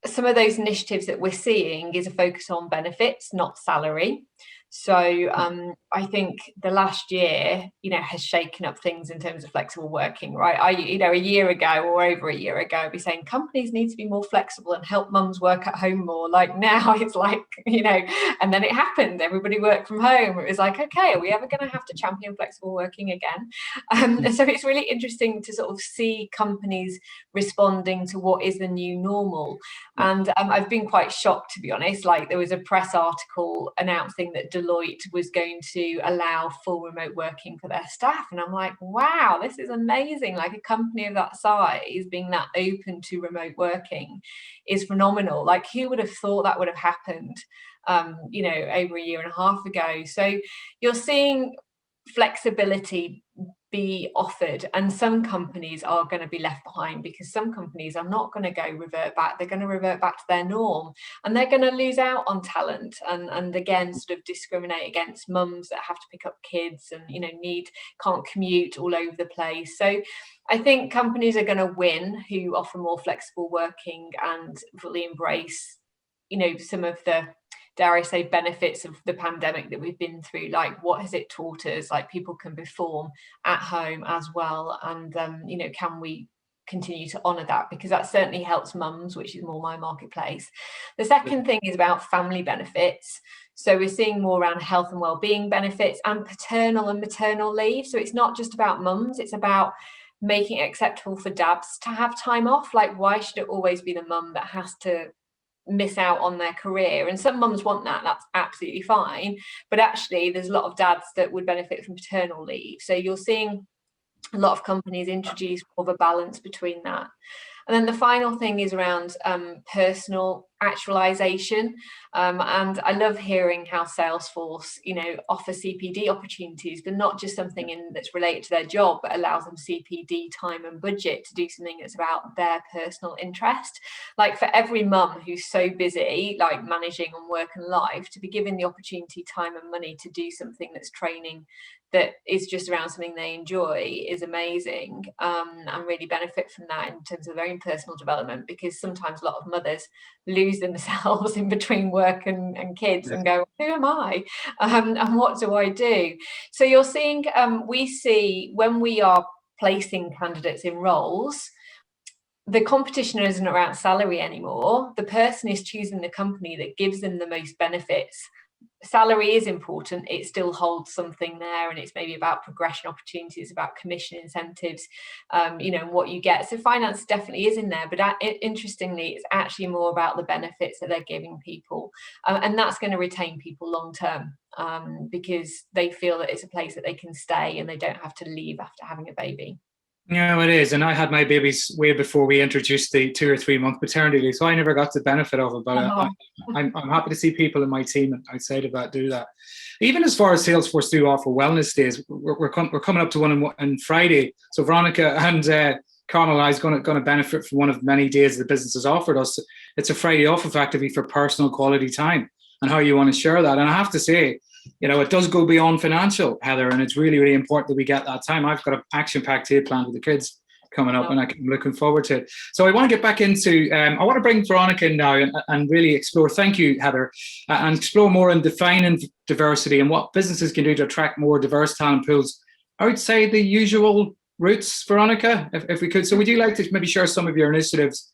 some of those initiatives that we're seeing is a focus on benefits, not salary. So I think the last year, you know, has shaken up things in terms of flexible working, right? You know, a year ago or over a year ago, I'd be saying companies need to be more flexible and help mums work at home more. Like now it's like, you know, and then it happened. Everybody worked from home. It was like, okay, are we ever going to have to champion flexible working again? So it's really interesting to sort of see companies responding to what is the new normal. And I've been quite shocked, to be honest. Like there was a press article announcing that Deloitte was going to allow full remote working for their staff, and I'm like, wow, this is amazing. Like a company of that size being that open to remote working is phenomenal. Like who would have thought that would have happened you know, over a year and a half ago? So you're seeing flexibility be offered, and some companies are going to be left behind because some companies are not going to revert back. They're going to revert back to their norm, and they're going to lose out on talent and again sort of discriminate against mums that have to pick up kids and, you know, can't commute all over the place. So I think companies are going to win who offer more flexible working and fully embrace, you know, some of the, dare I say, benefits of the pandemic that we've been through. Like what has it taught us? Like people can perform at home as well, and you know, can we continue to honour that, because that certainly helps mums, which is more my marketplace. The second thing is about family benefits. So we're seeing more around health and well-being benefits and paternal and maternal leave. So it's not just about mums, it's about making it acceptable for dads to have time off. Like why should it always be the mum that has to miss out on their career? And some mums want that, that's absolutely fine, but actually there's a lot of dads that would benefit from paternal leave. So you're seeing a lot of companies introduce more of a balance between that. And then the final thing is around personal actualization. And I love hearing how Salesforce, you know, offer CPD opportunities, but not just something that's related to their job, but allows them CPD time and budget to do something that's about their personal interest. Like for every mum who's so busy, like managing on work and life, to be given the opportunity, time and money to do something that's training that is just around something they enjoy is amazing, and really benefit from that in terms of their own personal development, because sometimes a lot of mothers lose themselves in between work and kids and go, who am I and what do I do? So you're seeing, we see when we are placing candidates in roles, the competition isn't around salary anymore. The person is choosing the company that gives them the most benefits salary is important, it still holds something there, and it's maybe about progression opportunities, about commission incentives, you know, what you get. So finance definitely is in there, but interestingly, it's actually more about the benefits that they're giving people, and that's going to retain people long term, because they feel that it's a place that they can stay and they don't have to leave after having a baby. Yeah, it is. And I had my babies way before we introduced the 2 or 3 month paternity leave, so I never got the benefit of it. But I'm happy to see people in my team outside of that do that. Even as far as Salesforce do offer wellness days, we're coming up to one on Friday. So Veronica and Carmel is going to benefit from one of many days the business has offered us. It's a Friday off, effectively, for personal quality time and how you want to share that. And I have to say, you know, it does go beyond financial, Heather, and it's really, really important that we get that time. I've got an action-packed day planned with the kids coming up, and I'm looking forward to it. So I want to get back into, I want to bring Veronica in now and really explore, thank you, Heather, and explore more in defining diversity and what businesses can do to attract more diverse talent pools outside the usual routes, Veronica, if we could. So would you like to maybe share some of your initiatives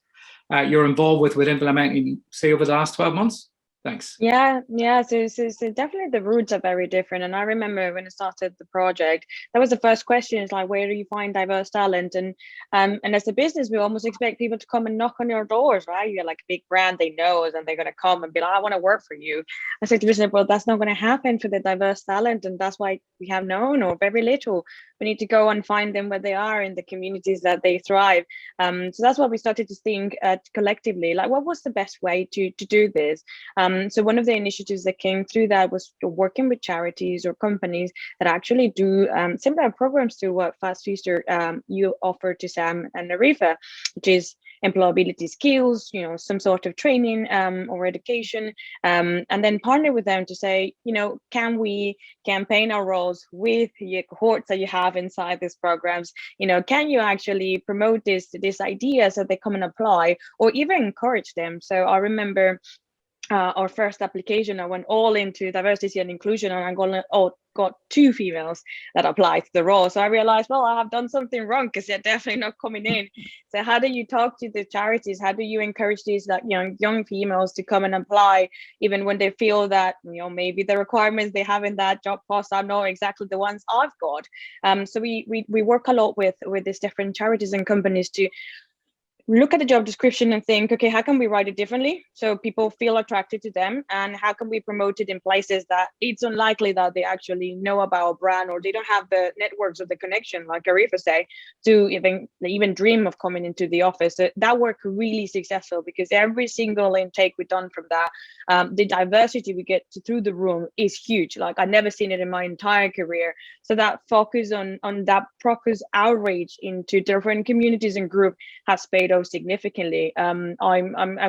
you're involved with implementing, say, over the last 12 months? Thanks. Yeah. So definitely the routes are very different. And I remember when I started the project, that was the first question: is like, where do you find diverse talent? And as a business, we almost expect people to come and knock on your doors, right? You're like a big brand they know, and they're going to come and be like, I want to work for you. I said to business, well, that's not going to happen for the diverse talent, and that's why we have known or very little. We need to go and find them where they are in the communities that they thrive. So that's what we started to think collectively, like, what was the best way to do this? So one of the initiatives that came through that was working with charities or companies that actually do similar programs to what Fast Feaster you offer to Sam and Arifa, which is employability skills, you know, some sort of training or education, and then partner with them to say, you know, can we campaign our roles with your cohorts that you have inside these programs? You know, can you actually promote this idea so they come and apply, or even encourage them? So I remember our first application, I went all into diversity and inclusion, and I got 2 females that applied to the role. So I realized, well, I have done something wrong because they're definitely not coming in. So how do you talk to the charities? How do you encourage these young females to come and apply, even when they feel that, you know, maybe the requirements they have in that job post are not exactly the ones I've got? So we work a lot with these different charities and companies to look at the job description and think, okay, how can we write it differently so people feel attracted to them, and how can we promote it in places that it's unlikely that they actually know about a brand, or they don't have the networks or the connection, like Arifa say, to even dream of coming into the office. So that worked really successful, because every single intake we've done from that, the diversity we get through the room is huge. Like, I've never seen it in my entire career. So that focus on that focus outreach into different communities and groups has paid off significantly. I'm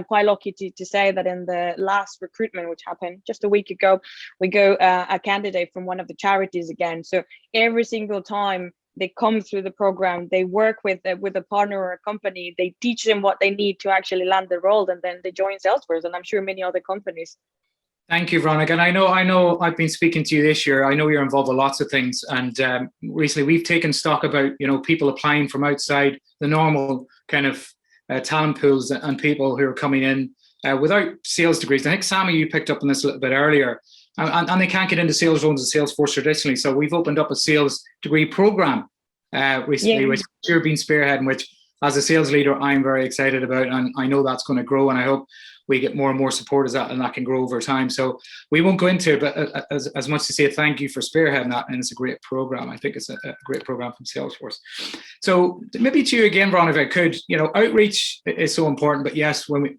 quite lucky to say that in the last recruitment, which happened just a week ago, we go a candidate from one of the charities again. So every single time they come through the program, they work with a partner or a company, they teach them what they need to actually land the role, and then they join Salesforce, and I'm sure many other companies. Thank you, Veronica. And I know I've been speaking to you this year. I know you're involved with lots of things. And recently we've taken stock about, you know, people applying from outside the normal kind of talent pools, and people who are coming in without sales degrees. I think, Sammy, you picked up on this a little bit earlier. And they can't get into sales roles in Salesforce traditionally. So we've opened up a sales degree program recently, which you've been spearheading, which as a sales leader, I'm very excited about. And I know that's going to grow. And I hope we get more and more support as that, and that can grow over time. So we won't go into it, but as much to say thank you for spearheading that. And it's a great program. I think it's a great program from Salesforce. So maybe to you again, Ron, if I could, you know, outreach is so important. But yes, when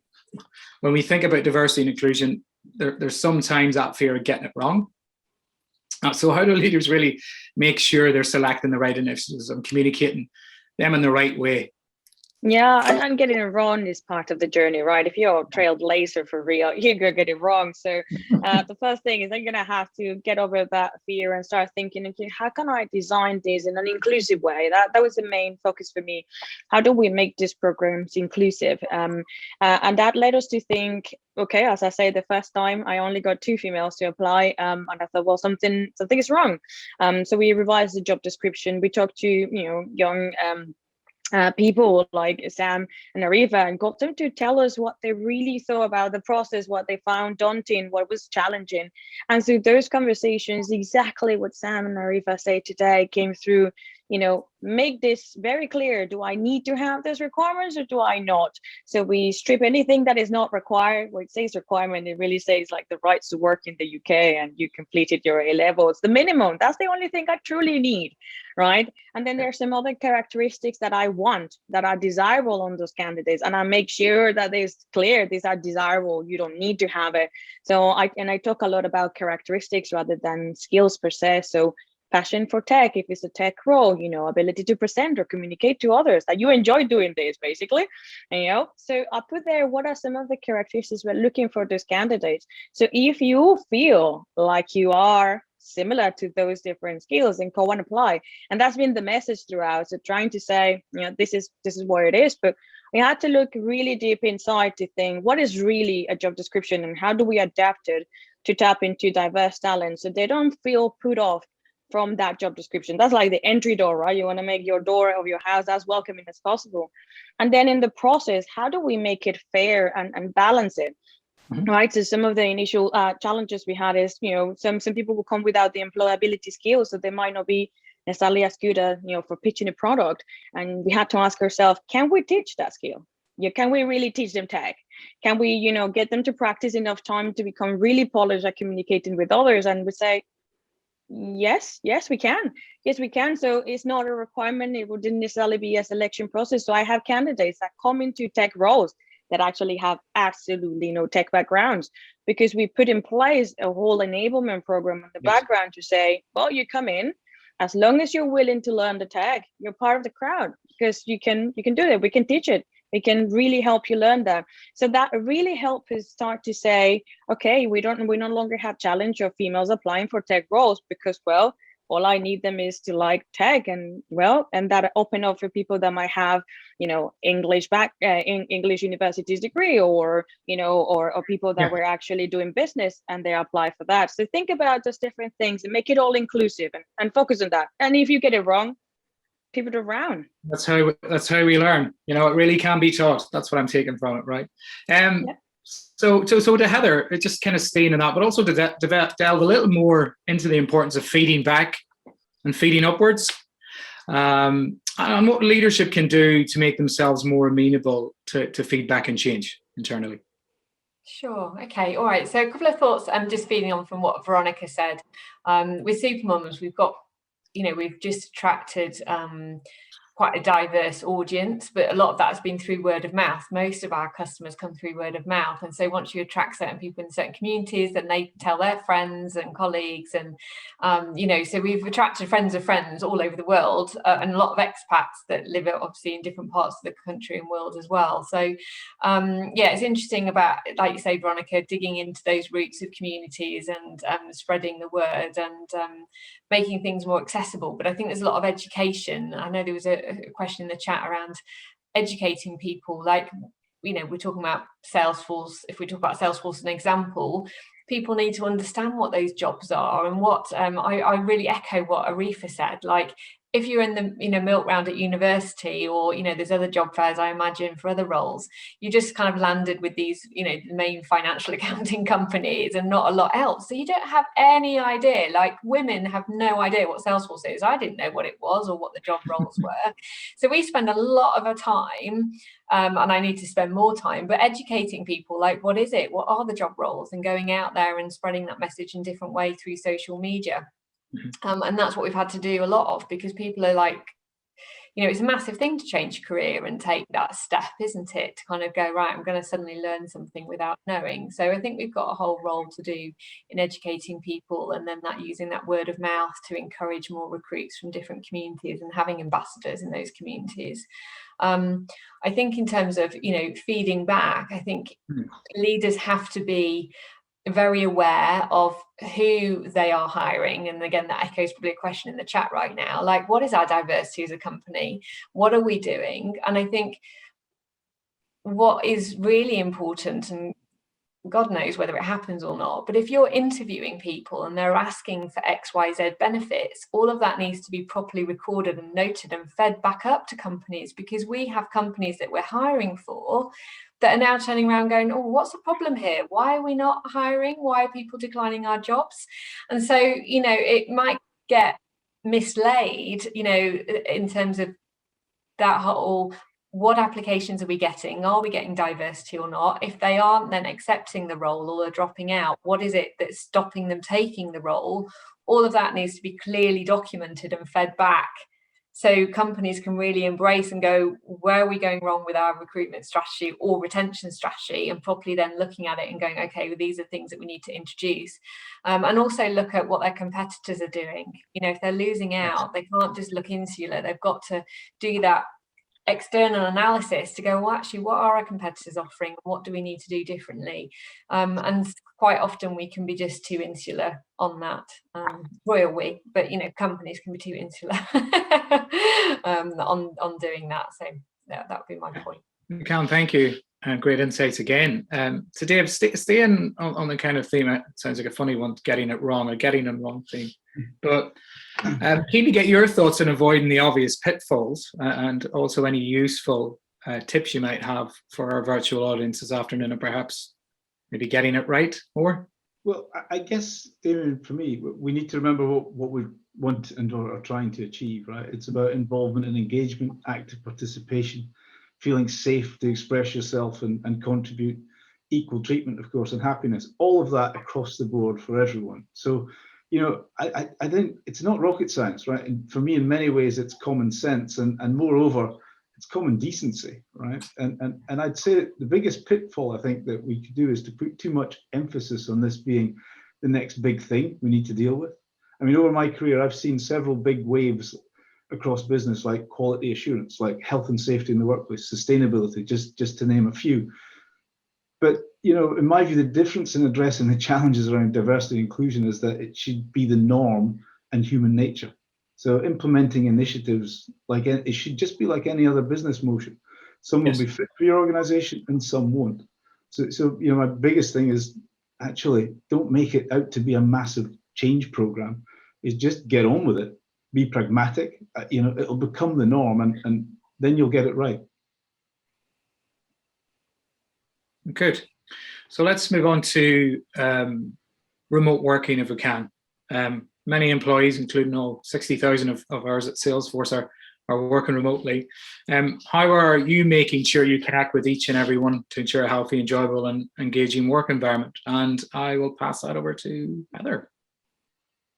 we think about diversity and inclusion, there's sometimes that fear of getting it wrong. So how do leaders really make sure they're selecting the right initiatives and communicating them in the right way? Yeah, and getting it wrong is part of the journey, right? If you're a trailblazer for real, you're gonna get it wrong. So the first thing is, I'm gonna have to get over that fear and start thinking, okay, how can I design this in an inclusive way? That was the main focus for me. How do we make these programs inclusive? And that led us to think, okay, as I say, the first time I only got 2 females to apply, and I thought, well, something is wrong. So we revised the job description. We talked to, you know, young people like Sam and Arifa, and got them to tell us what they really thought about the process, what they found daunting, what was challenging. And so those conversations, exactly what Sam and Arifa say today, came through. Make this very clear. Do I need to have those requirements or do I not? So we strip anything that is not required. Where it says requirement, it really says like the rights to work in the UK and you completed your A-level. It's the minimum. That's the only thing I truly need, right? And then there's some other characteristics that I want, that are desirable on those candidates, and I make sure that it's clear these are desirable. You don't need to have it. So I talk a lot about characteristics rather than skills per se. So passion for tech, if it's a tech role, ability to present or communicate to others, that you enjoy doing this, basically. And, so I put there what are some of the characteristics we're looking for those candidates. So if you feel like you are similar to those different skills, and go and apply. And that's been the message throughout. So trying to say, this is where it is, but we had to look really deep inside to think what is really a job description and how do we adapt it to tap into diverse talent so they don't feel put off from that job description. That's like the entry door, right? You want to make your door of your house as welcoming as possible. And then in the process, how do we make it fair and balance it? Mm-hmm. Right. So some of the initial challenges we had is, some people will come without the employability skills, so they might not be necessarily as good at, for pitching a product. And we had to ask ourselves, can we teach that skill? Can we really teach them tech? Can we, get them to practice enough time to become really polished at communicating with others? And we say, yes, we can. Yes, we can. So it's not a requirement. It wouldn't necessarily be a selection process. So I have candidates that come into tech roles that actually have absolutely no tech backgrounds, because we put in place a whole enablement program in the background to say, well, you come in, as long as you're willing to learn the tech, you're part of the crowd, because you can do it. We can teach it. We can really help you learn that. So that really helped us start to say, okay, we no longer have challenge of females applying for tech roles, because, well, all I need them is to like tech, and that open up for people that might have, English English university's degree, or people that were actually doing business and they apply for that. So think about those different things and make it all inclusive and focus on that. And if you get it wrong, pivot around. That's how we learn. It really can be taught. That's what I'm taking from it, right? So to Heather, it just kind of staying in that, but also to delve a little more into the importance of feeding back and feeding upwards, and what leadership can do to make themselves more amenable to feedback and change internally. Sure. Okay. All right. So a couple of thoughts. Just feeding on from what Veronica said. With Supermums, we've got, we've just attracted quite a diverse audience, but a lot of that has been through word of mouth. Most of our customers come through word of mouth, and so once you attract certain people in certain communities, then they tell their friends and colleagues, and so we've attracted friends of friends all over the world, and a lot of expats that live obviously in different parts of the country and world as well. So it's interesting about, like you say, Veronica, digging into those roots of communities and spreading the word and making things more accessible. But I think there's a lot of education. I know there was a question in the chat around educating people, like, we're talking about Salesforce. If we talk about Salesforce as an example, people need to understand what those jobs are, and what I really echo what Arifa said. Like, if you're in the milk round at university, or there's other job fairs, I imagine, for other roles, you just kind of landed with these the main financial accounting companies and not a lot else, so you don't have any idea. Like, women have no idea what Salesforce is. I didn't know what it was or what the job roles were. So we spend a lot of our time, and I need to spend more time, but educating people, like, what is it, what are the job roles, and going out there and spreading that message in different way through social media. And that's what we've had to do a lot of, because people are like, it's a massive thing to change your career and take that step, isn't it? To kind of go, right, I'm going to suddenly learn something without knowing. So I think we've got a whole role to do in educating people, and then using that word of mouth to encourage more recruits from different communities and having ambassadors in those communities. I think in terms of, feeding back, I think leaders have to be very aware of who they are hiring. And again, that echoes probably a question in the chat right now, like, what is our diversity as a company? What are we doing? And I think what is really important, and God knows whether it happens or not, but if you're interviewing people and they're asking for XYZ benefits, all of that needs to be properly recorded and noted and fed back up to companies, because we have companies that we're hiring for that are now turning around going, oh, what's the problem here? Why are we not hiring? Why are people declining our jobs? And so, you know, it might get mislaid, you know, in terms of that whole, what applications are we getting? Are we getting diversity or not? If they aren't then accepting the role or they're dropping out, what is it that's stopping them taking the role? All of that needs to be clearly documented and fed back, so companies can really embrace and go, where are we going wrong with our recruitment strategy or retention strategy, and properly then looking at it and going, okay, well, these are things that we need to introduce. And also look at what their competitors are doing. You know, if they're losing out, they can't just look insular. They've got to do that external analysis to go, well, actually, what are our competitors offering? What do we need to do differently? And quite often we can be just too insular on that. Royal we, but you know, companies can be too insular on doing that. So that would be my point. Cam, thank you. Great insights again. So Dave, staying on the kind of theme, it sounds like a funny one, getting it wrong or getting them wrong theme. But keen to get your thoughts on avoiding the obvious pitfalls and also any useful tips you might have for our virtual audience this afternoon, and perhaps maybe getting it right more. Well, I guess, Damien, for me, we need to remember what we want and are trying to achieve, right? It's about involvement and engagement, active participation, feeling safe to express yourself and contribute, equal treatment, of course, and happiness, all of that across the board for everyone. So, you know, I think it's not rocket science, right? And for me, in many ways, it's common sense, and moreover, it's common decency, right? And I'd say the biggest pitfall I think that we could do is to put too much emphasis on this being the next big thing we need to deal with. I mean, over my career, I've seen several big waves across business, like quality assurance, like health and safety in the workplace, sustainability, just to name a few. But, you know, in my view, the difference in addressing the challenges around diversity and inclusion is that it should be the norm and human nature. So implementing initiatives, like it should just be like any other business motion. Some will be fit for your organization and some won't. So, you know, my biggest thing is actually don't make it out to be a massive change program. Is just get on with it. Be pragmatic. You know, it'll become the norm, and then you'll get it right. Good. So let's move on to remote working if we can. Many employees, including all 60,000 of ours at Salesforce, are working remotely. How are you making sure you connect with each and every one to ensure a healthy, enjoyable and engaging work environment? And I will pass that over to Heather.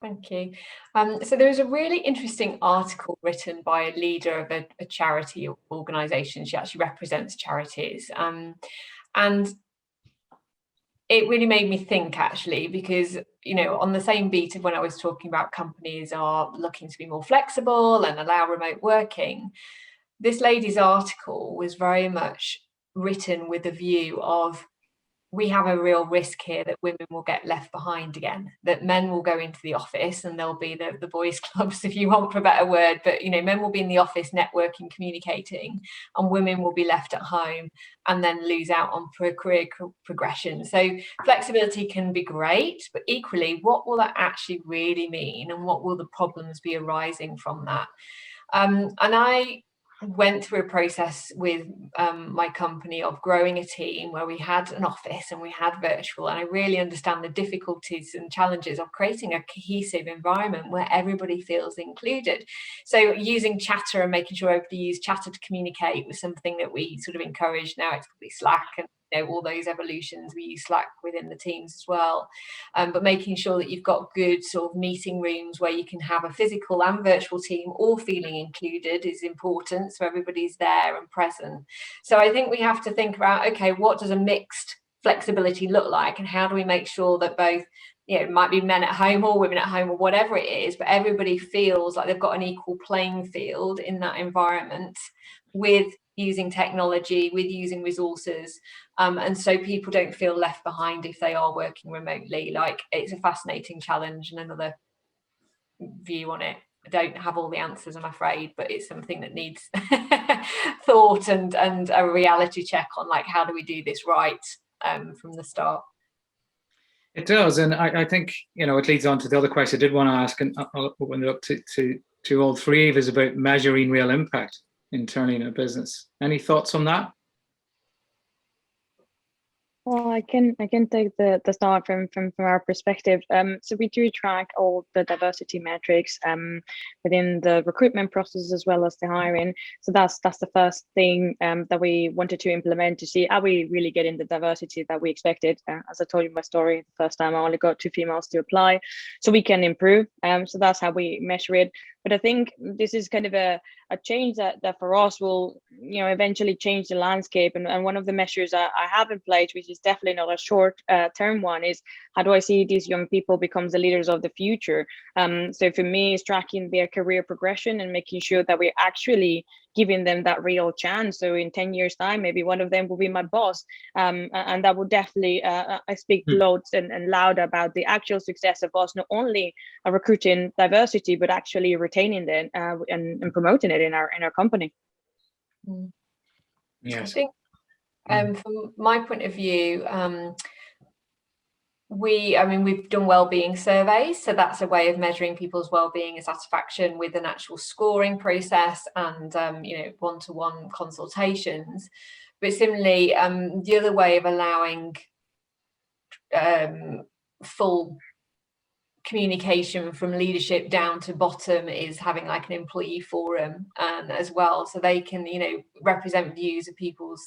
Thank you. So there was a really interesting article written by a leader of a charity organisation. She actually represents charities. And it really made me think, actually, because, you know, on the same beat of when I was talking about companies are looking to be more flexible and allow remote working, this lady's article was very much written with a view of, we have a real risk here that women will get left behind again, that men will go into the office and there'll be the boys' clubs, if you want for a better word, but, you know, men will be in the office networking, communicating, and women will be left at home and then lose out on career progression. So flexibility can be great, but equally, what will that actually really mean, and what will the problems be arising from that? And I went through a process with my company of growing a team where we had an office and we had virtual, and I really understand the difficulties and challenges of creating a cohesive environment where everybody feels included. So using Chatter and making sure everybody used Chatter to communicate was something that we sort of encouraged. Now it's probably Slack and, you know, all those evolutions. We use Slack within the teams as well, but making sure that you've got good sort of meeting rooms where you can have a physical and virtual team all feeling included is important, so everybody's there and present. So I think we have to think about, okay, what does a mixed flexibility look like, and how do we make sure that both, you know, it might be men at home or women at home or whatever it is, but everybody feels like they've got an equal playing field in that environment, with using technology, with using resources, and so people don't feel left behind if they are working remotely. Like, it's a fascinating challenge and another view on it. I don't have all the answers, I'm afraid, but it's something that needs thought and a reality check on, like, how do we do this right from the start? It does, and I think, you know, it leads on to the other question I did want to ask, and I'll open it up to all three of us about measuring real impact internally in a business. Any thoughts on that? Well, I can take the start from our perspective. So we do track all the diversity metrics within the recruitment process as well as the hiring. So that's the first thing that we wanted to implement to see are we really getting the diversity that we expected. As I told you my story, the first time I only got 2 females to apply, so we can improve. So that's how we measure it. But I think this is kind of a change that for us will, you know, eventually change the landscape. And one of the measures I have in place, which is definitely not a short term one, is how do I see these young people become the leaders of the future? So for me, it's tracking their career progression and making sure that we're actually giving them that real chance. So in 10 years time, maybe one of them will be my boss. And that will definitely speak loads and loud about the actual success of us, not only recruiting diversity, but actually retaining them and promoting it in our company. Yes. I think from my point of view, we've done well-being surveys, so that's a way of measuring people's well-being and satisfaction with an actual scoring process and one-to-one consultations. But similarly, the other way of allowing full communication from leadership down to bottom is having like an employee forum as well, so they can, you know, represent views of people's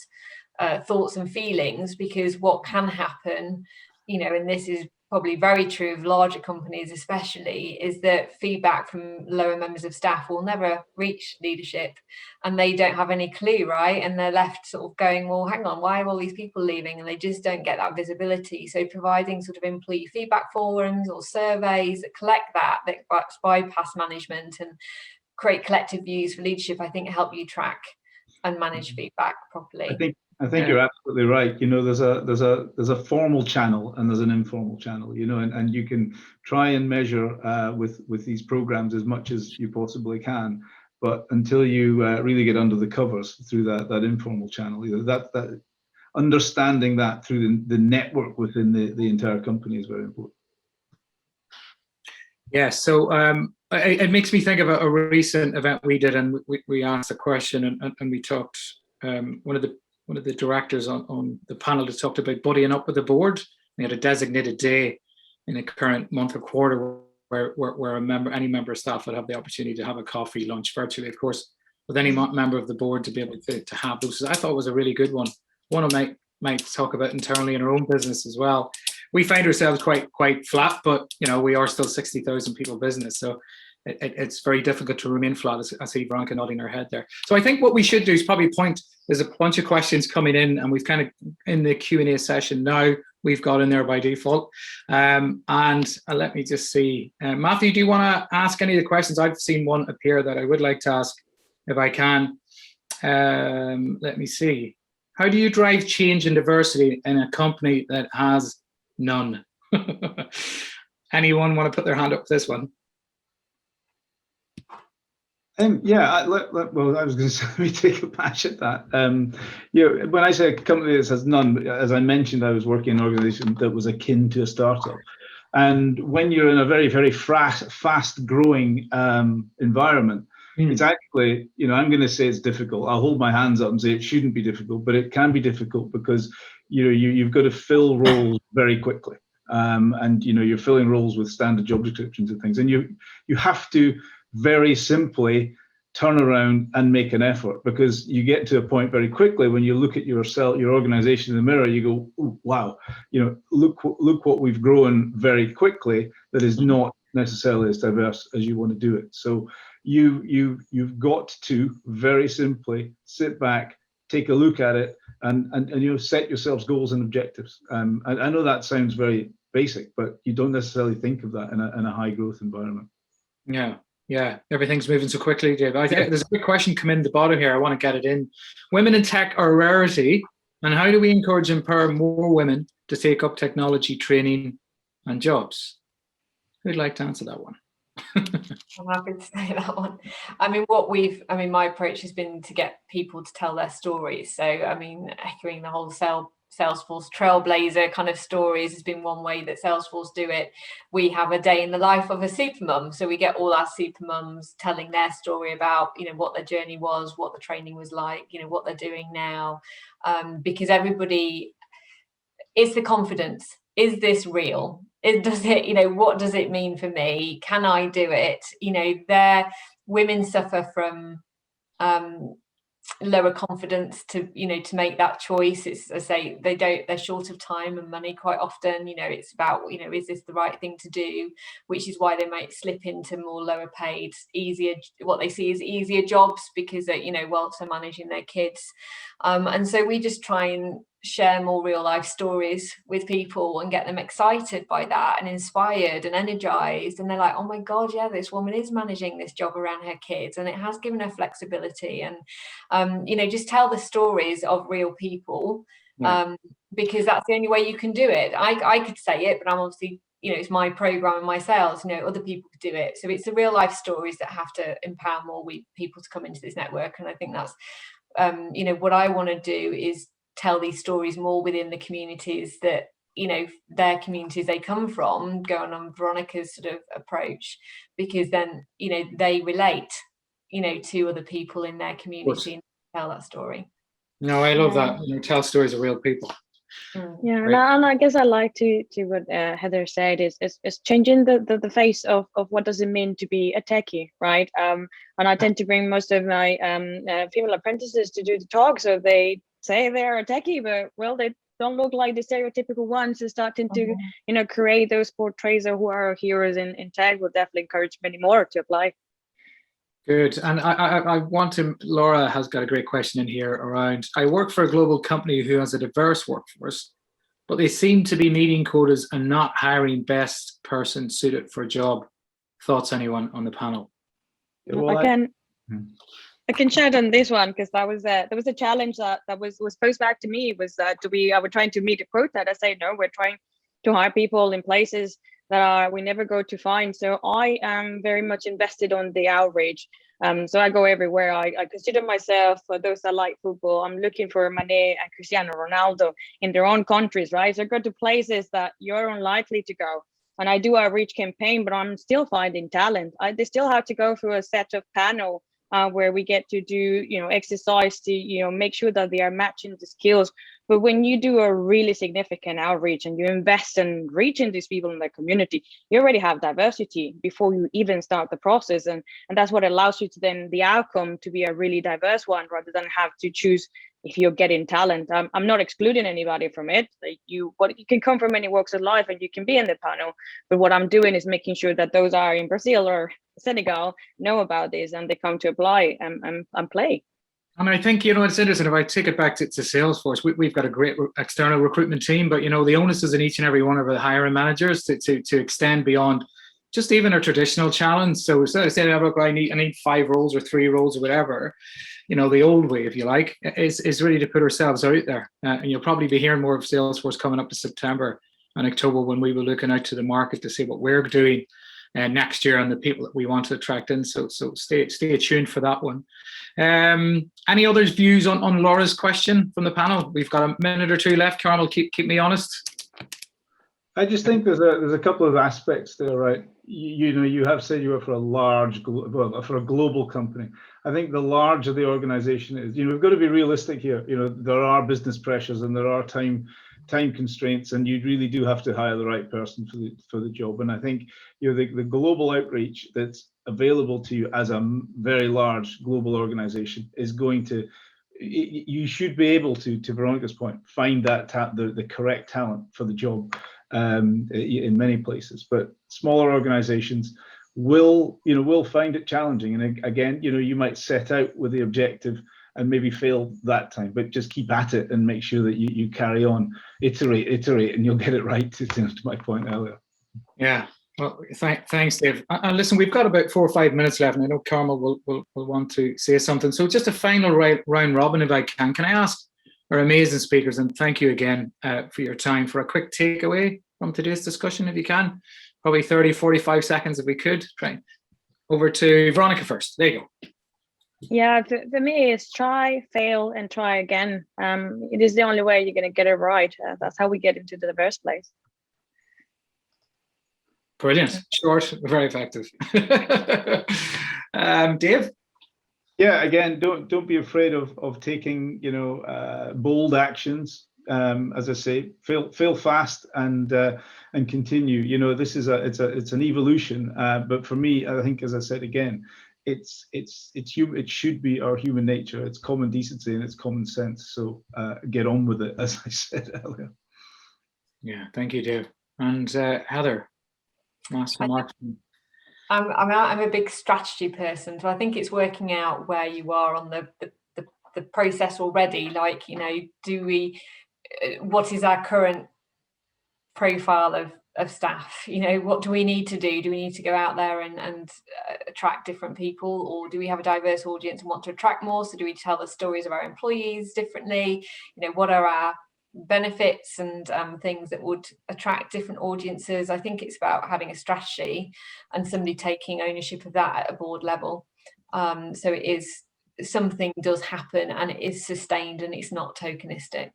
thoughts and feelings, because what can happen, you know, and this is probably very true of larger companies especially, is that feedback from lower members of staff will never reach leadership and they don't have any clue, right? And they're left sort of going, well, hang on, why are all these people leaving? And they just don't get that visibility. So providing sort of employee feedback forums or surveys that collect that bypass management and create collective views for leadership, I think help you track and manage feedback properly. I think you're absolutely right. You know, there's a formal channel and there's an informal channel, you know, and you can try and measure with these programs as much as you possibly can, but until you really get under the covers through that informal channel, you know, that understanding that through the network within the entire company is very important. Yeah, so it makes me think of a recent event we did, and we asked a question, and we talked. One of the directors on the panel that talked about buddying up with the board. We had a designated day in the current month or quarter where any member of staff would have the opportunity to have a coffee, lunch virtually, of course, with any member of the board to be able to have those. So I thought it was a really good one. One I might talk about internally in our own business as well. We find ourselves quite flat, but you know, we are still 60,000 people business, so it's very difficult to remain flat. I see Veronica nodding her head there. So I think what we should do is probably there's a bunch of questions coming in, and we've kind of in the Q&A session now, we've got in there by default. And let me just see. Matthew, do you want to ask any of the questions? I've seen one appear that I would like to ask if I can. Let me see. How do you drive change and diversity in a company that has none? Anyone want to put their hand up for this one? Yeah, well, I was going to say, let me take a patch at that. You know, when I say a company that has none, as I mentioned, I was working in an organization that was akin to a startup. And when you're in a very, very fast growing environment, it's actually, you know, I'm going to say it's difficult. I'll hold my hands up and say it shouldn't be difficult, but it can be difficult because, you know, you've got to fill roles very quickly. And, you know, you're filling roles with standard job descriptions and things. And you have to very simply turn around and make an effort, because you get to a point very quickly when you look at your organization in the mirror, you go, oh, wow, you know, look what we've grown very quickly that is not necessarily as diverse as you want to do it. So you've got to very simply sit back, take a look at it, and you know, set yourselves goals and objectives. I know that sounds very basic, but you don't necessarily think of that in a high growth environment. Yeah, everything's moving so quickly, Dave. I think there's a good question coming in at the bottom here. I want to get it in. Women in tech are a rarity, and how do we encourage and empower more women to take up technology training and jobs? Who'd like to answer that one? I'm happy to say that one. I mean, my approach has been to get people to tell their stories. So, I mean, echoing the whole Salesforce trailblazer kind of stories has been one way that Salesforce do it. We have a day in the life of a supermum, so we get all our supermums telling their story about, you know, what their journey was, what the training was like, you know, what they're doing now, because everybody, it's the confidence. Is this real? Does it, you know, what does it mean for me? Can I do it? You know, women suffer from lower confidence to, you know, to make that choice. It's, I say, they're short of time and money quite often. You know, it's about, you know, is this the right thing to do? Which is why they might slip into more lower paid, easier, what they see as easier jobs, because they're, you know, whilst they're managing their kids. And so we just try and share more real life stories with people and get them excited by that and inspired and energized, and they're like, oh my god, yeah, this woman is managing this job around her kids and it has given her flexibility. And you know, just tell the stories of real people, because that's the only way you can do it. I could say it, but I'm obviously, you know, it's my program and my sales, you know, other people could do it. So it's the real life stories that have to empower more people to come into this network. And I think that's you know, what I want to do is tell these stories more within the communities that, you know, their communities they come from, going on Veronica's sort of approach, because then, you know, they relate, you know, to other people in their community and tell that story. No, I love that. You know, tell stories of real people. Yeah, and I guess I like to what Heather said is changing the face of what does it mean to be a techie, right? And I tend to bring most of my female apprentices to do the talk, so they say they're a techie, but well, they don't look like the stereotypical ones. And starting to, you know, create those portraits of who are heroes in tech will definitely encourage many more to apply. Good. And I want to, Laura has got a great question in here around, I work for a global company who has a diverse workforce, but they seem to be meeting quotas and not hiring best person suited for a job. Thoughts, anyone on the panel? Well, I can chat on this one, because there was a challenge that was posed back to me, was that we're trying to meet a quota. I say, no, we're trying to hire people in places that we never go to find. So I am very much invested on the outreach. So I go everywhere. I consider myself, for those that like football, I'm looking for Mané and Cristiano Ronaldo in their own countries, right? So I go to places that you're unlikely to go. And I do a reach campaign, but I'm still finding talent. They still have to go through a set of panel where we get to do, you know, exercise to, you know, make sure that they are matching the skills. But when you do a really significant outreach and you invest in reaching these people in the community, you already have diversity before you even start the process. And that's what allows you to then the outcome to be a really diverse one, rather than have to choose if you're getting talent. I'm not excluding anybody from it. Like you can come from many walks of life and you can be in the panel. But what I'm doing is making sure that those are in Brazil or Senegal know about this and they come to apply and play. And I think, you know, it's interesting, if I take it back to Salesforce, we've got a great external recruitment team, but, you know, the onus is in each and every one of the hiring managers to extend beyond just even a traditional challenge. So instead of saying, look, I need 5 roles or 3 roles or whatever, you know, the old way, if you like, is really to put ourselves out there. And you'll probably be hearing more of Salesforce coming up to September and October, when we were looking out to the market to see what we're doing next year and the people that we want to attract in. So stay tuned for that one. Any other views on Laura's question from the panel? We've got a minute or 2 left. Carmel, keep me honest. I just think there's a couple of aspects there, right? You know, you have said you were for a global company. I think the larger the organization is, you know, we've got to be realistic here. You know, there are business pressures and there are time constraints, and you really do have to hire the right person for the job. And I think, you know, the global outreach that's available to you as a very large global organization is going to, you should be able to Veronica's point, find that the correct talent for the job in many places. But smaller organizations will find it challenging. And again, you know, you might set out with the objective and maybe fail that time, but just keep at it and make sure that you carry on, iterate, and you'll get it right, to my point earlier. Yeah. Well, thanks, Dave. And listen, we've got about 4 or 5 minutes left, and I know Carmel will want to say something. So just a final round robin, if I can. Can I ask our amazing speakers, and thank you again for your time, for a quick takeaway from today's discussion, if you can? Probably 30, 45 seconds if we could. Try. Over to Veronica first. There you go. Yeah, for me, it's try, fail, and try again. It is the only way you're going to get it right. That's how we get into the first place. Brilliant, short, very effective. Dave? Yeah, again, don't be afraid of taking, you know, bold actions. As I say, fail fast and continue. You know, this is it's an evolution. But for me, I think, as I said again, it's human. It should be our human nature. It's common decency and it's common sense. So get on with it, as I said earlier. Yeah, thank you, Dave. And Heather, Master Marketing. I'm a big strategy person, so I think it's working out where you are on the process already. Like, you know, what is our current profile of staff? You know, what do we need to do? Do we need to go out there and attract different people, or do we have a diverse audience and want to attract more? So do we tell the stories of our employees differently? You know, what are our benefits and things that would attract different audiences? I think it's about having a strategy and somebody taking ownership of that at a board level. So it is, something does happen and it is sustained and it's not tokenistic.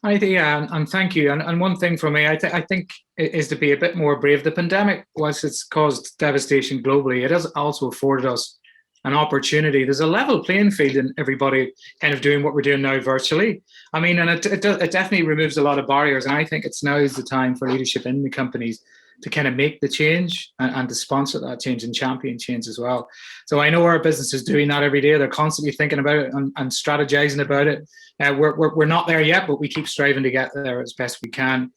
I think, yeah, and thank you. And one thing for me, I think is to be a bit more brave. The pandemic, whilst it's caused devastation globally, it has also afforded us an opportunity. There's a level playing field in everybody kind of doing what we're doing now virtually. I mean, and it definitely removes a lot of barriers. And I think now is the time for leadership in the companies to kind of make the change and to sponsor that change and champion change as well. So I know our business is doing that every day. They're constantly thinking about it and strategizing about it. We're not there yet, but we keep striving to get there as best we can.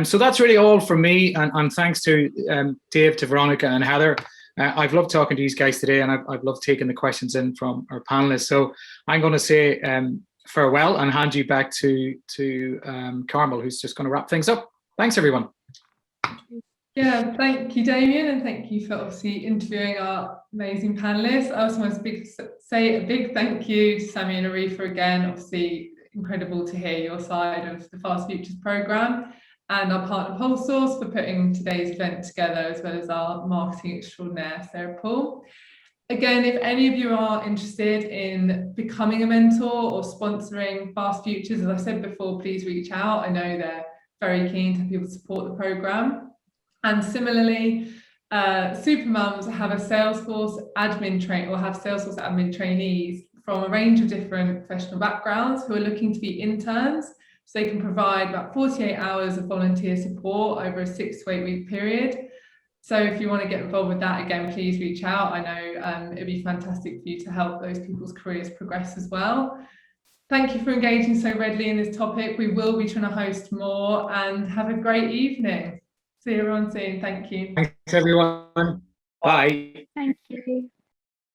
So that's really all from me. And thanks to Dave, to Veronica and Heather. I've loved talking to these guys today, and I've loved taking the questions in from our panelists. So I'm going to say farewell and hand you back to Carmel, who's just going to wrap things up. Thanks, everyone. Yeah, thank you, Damien, and thank you for obviously interviewing our amazing panelists. I also want to say a big thank you to Sammy and Arifa again. Obviously, incredible to hear your side of the Fast Futures programme, and our partner PolSource for putting today's event together, as well as our marketing extraordinaire, Sarah Paul. Again, if any of you are interested in becoming a mentor or sponsoring Fast Futures, as I said before, please reach out. I know they're very keen to have people support the programme. And similarly, Supermums have a Salesforce admin Salesforce admin trainees from a range of different professional backgrounds who are looking to be interns. So they can provide about 48 hours of volunteer support over a 6 to 8 week period. So if you want to get involved with that, again, please reach out. I know it'd be fantastic for you to help those people's careers progress as well. Thank you for engaging so readily in this topic. We will be trying to host more, and have a great evening. See you everyone soon. Thank you. Thanks, everyone. Bye. Thank you.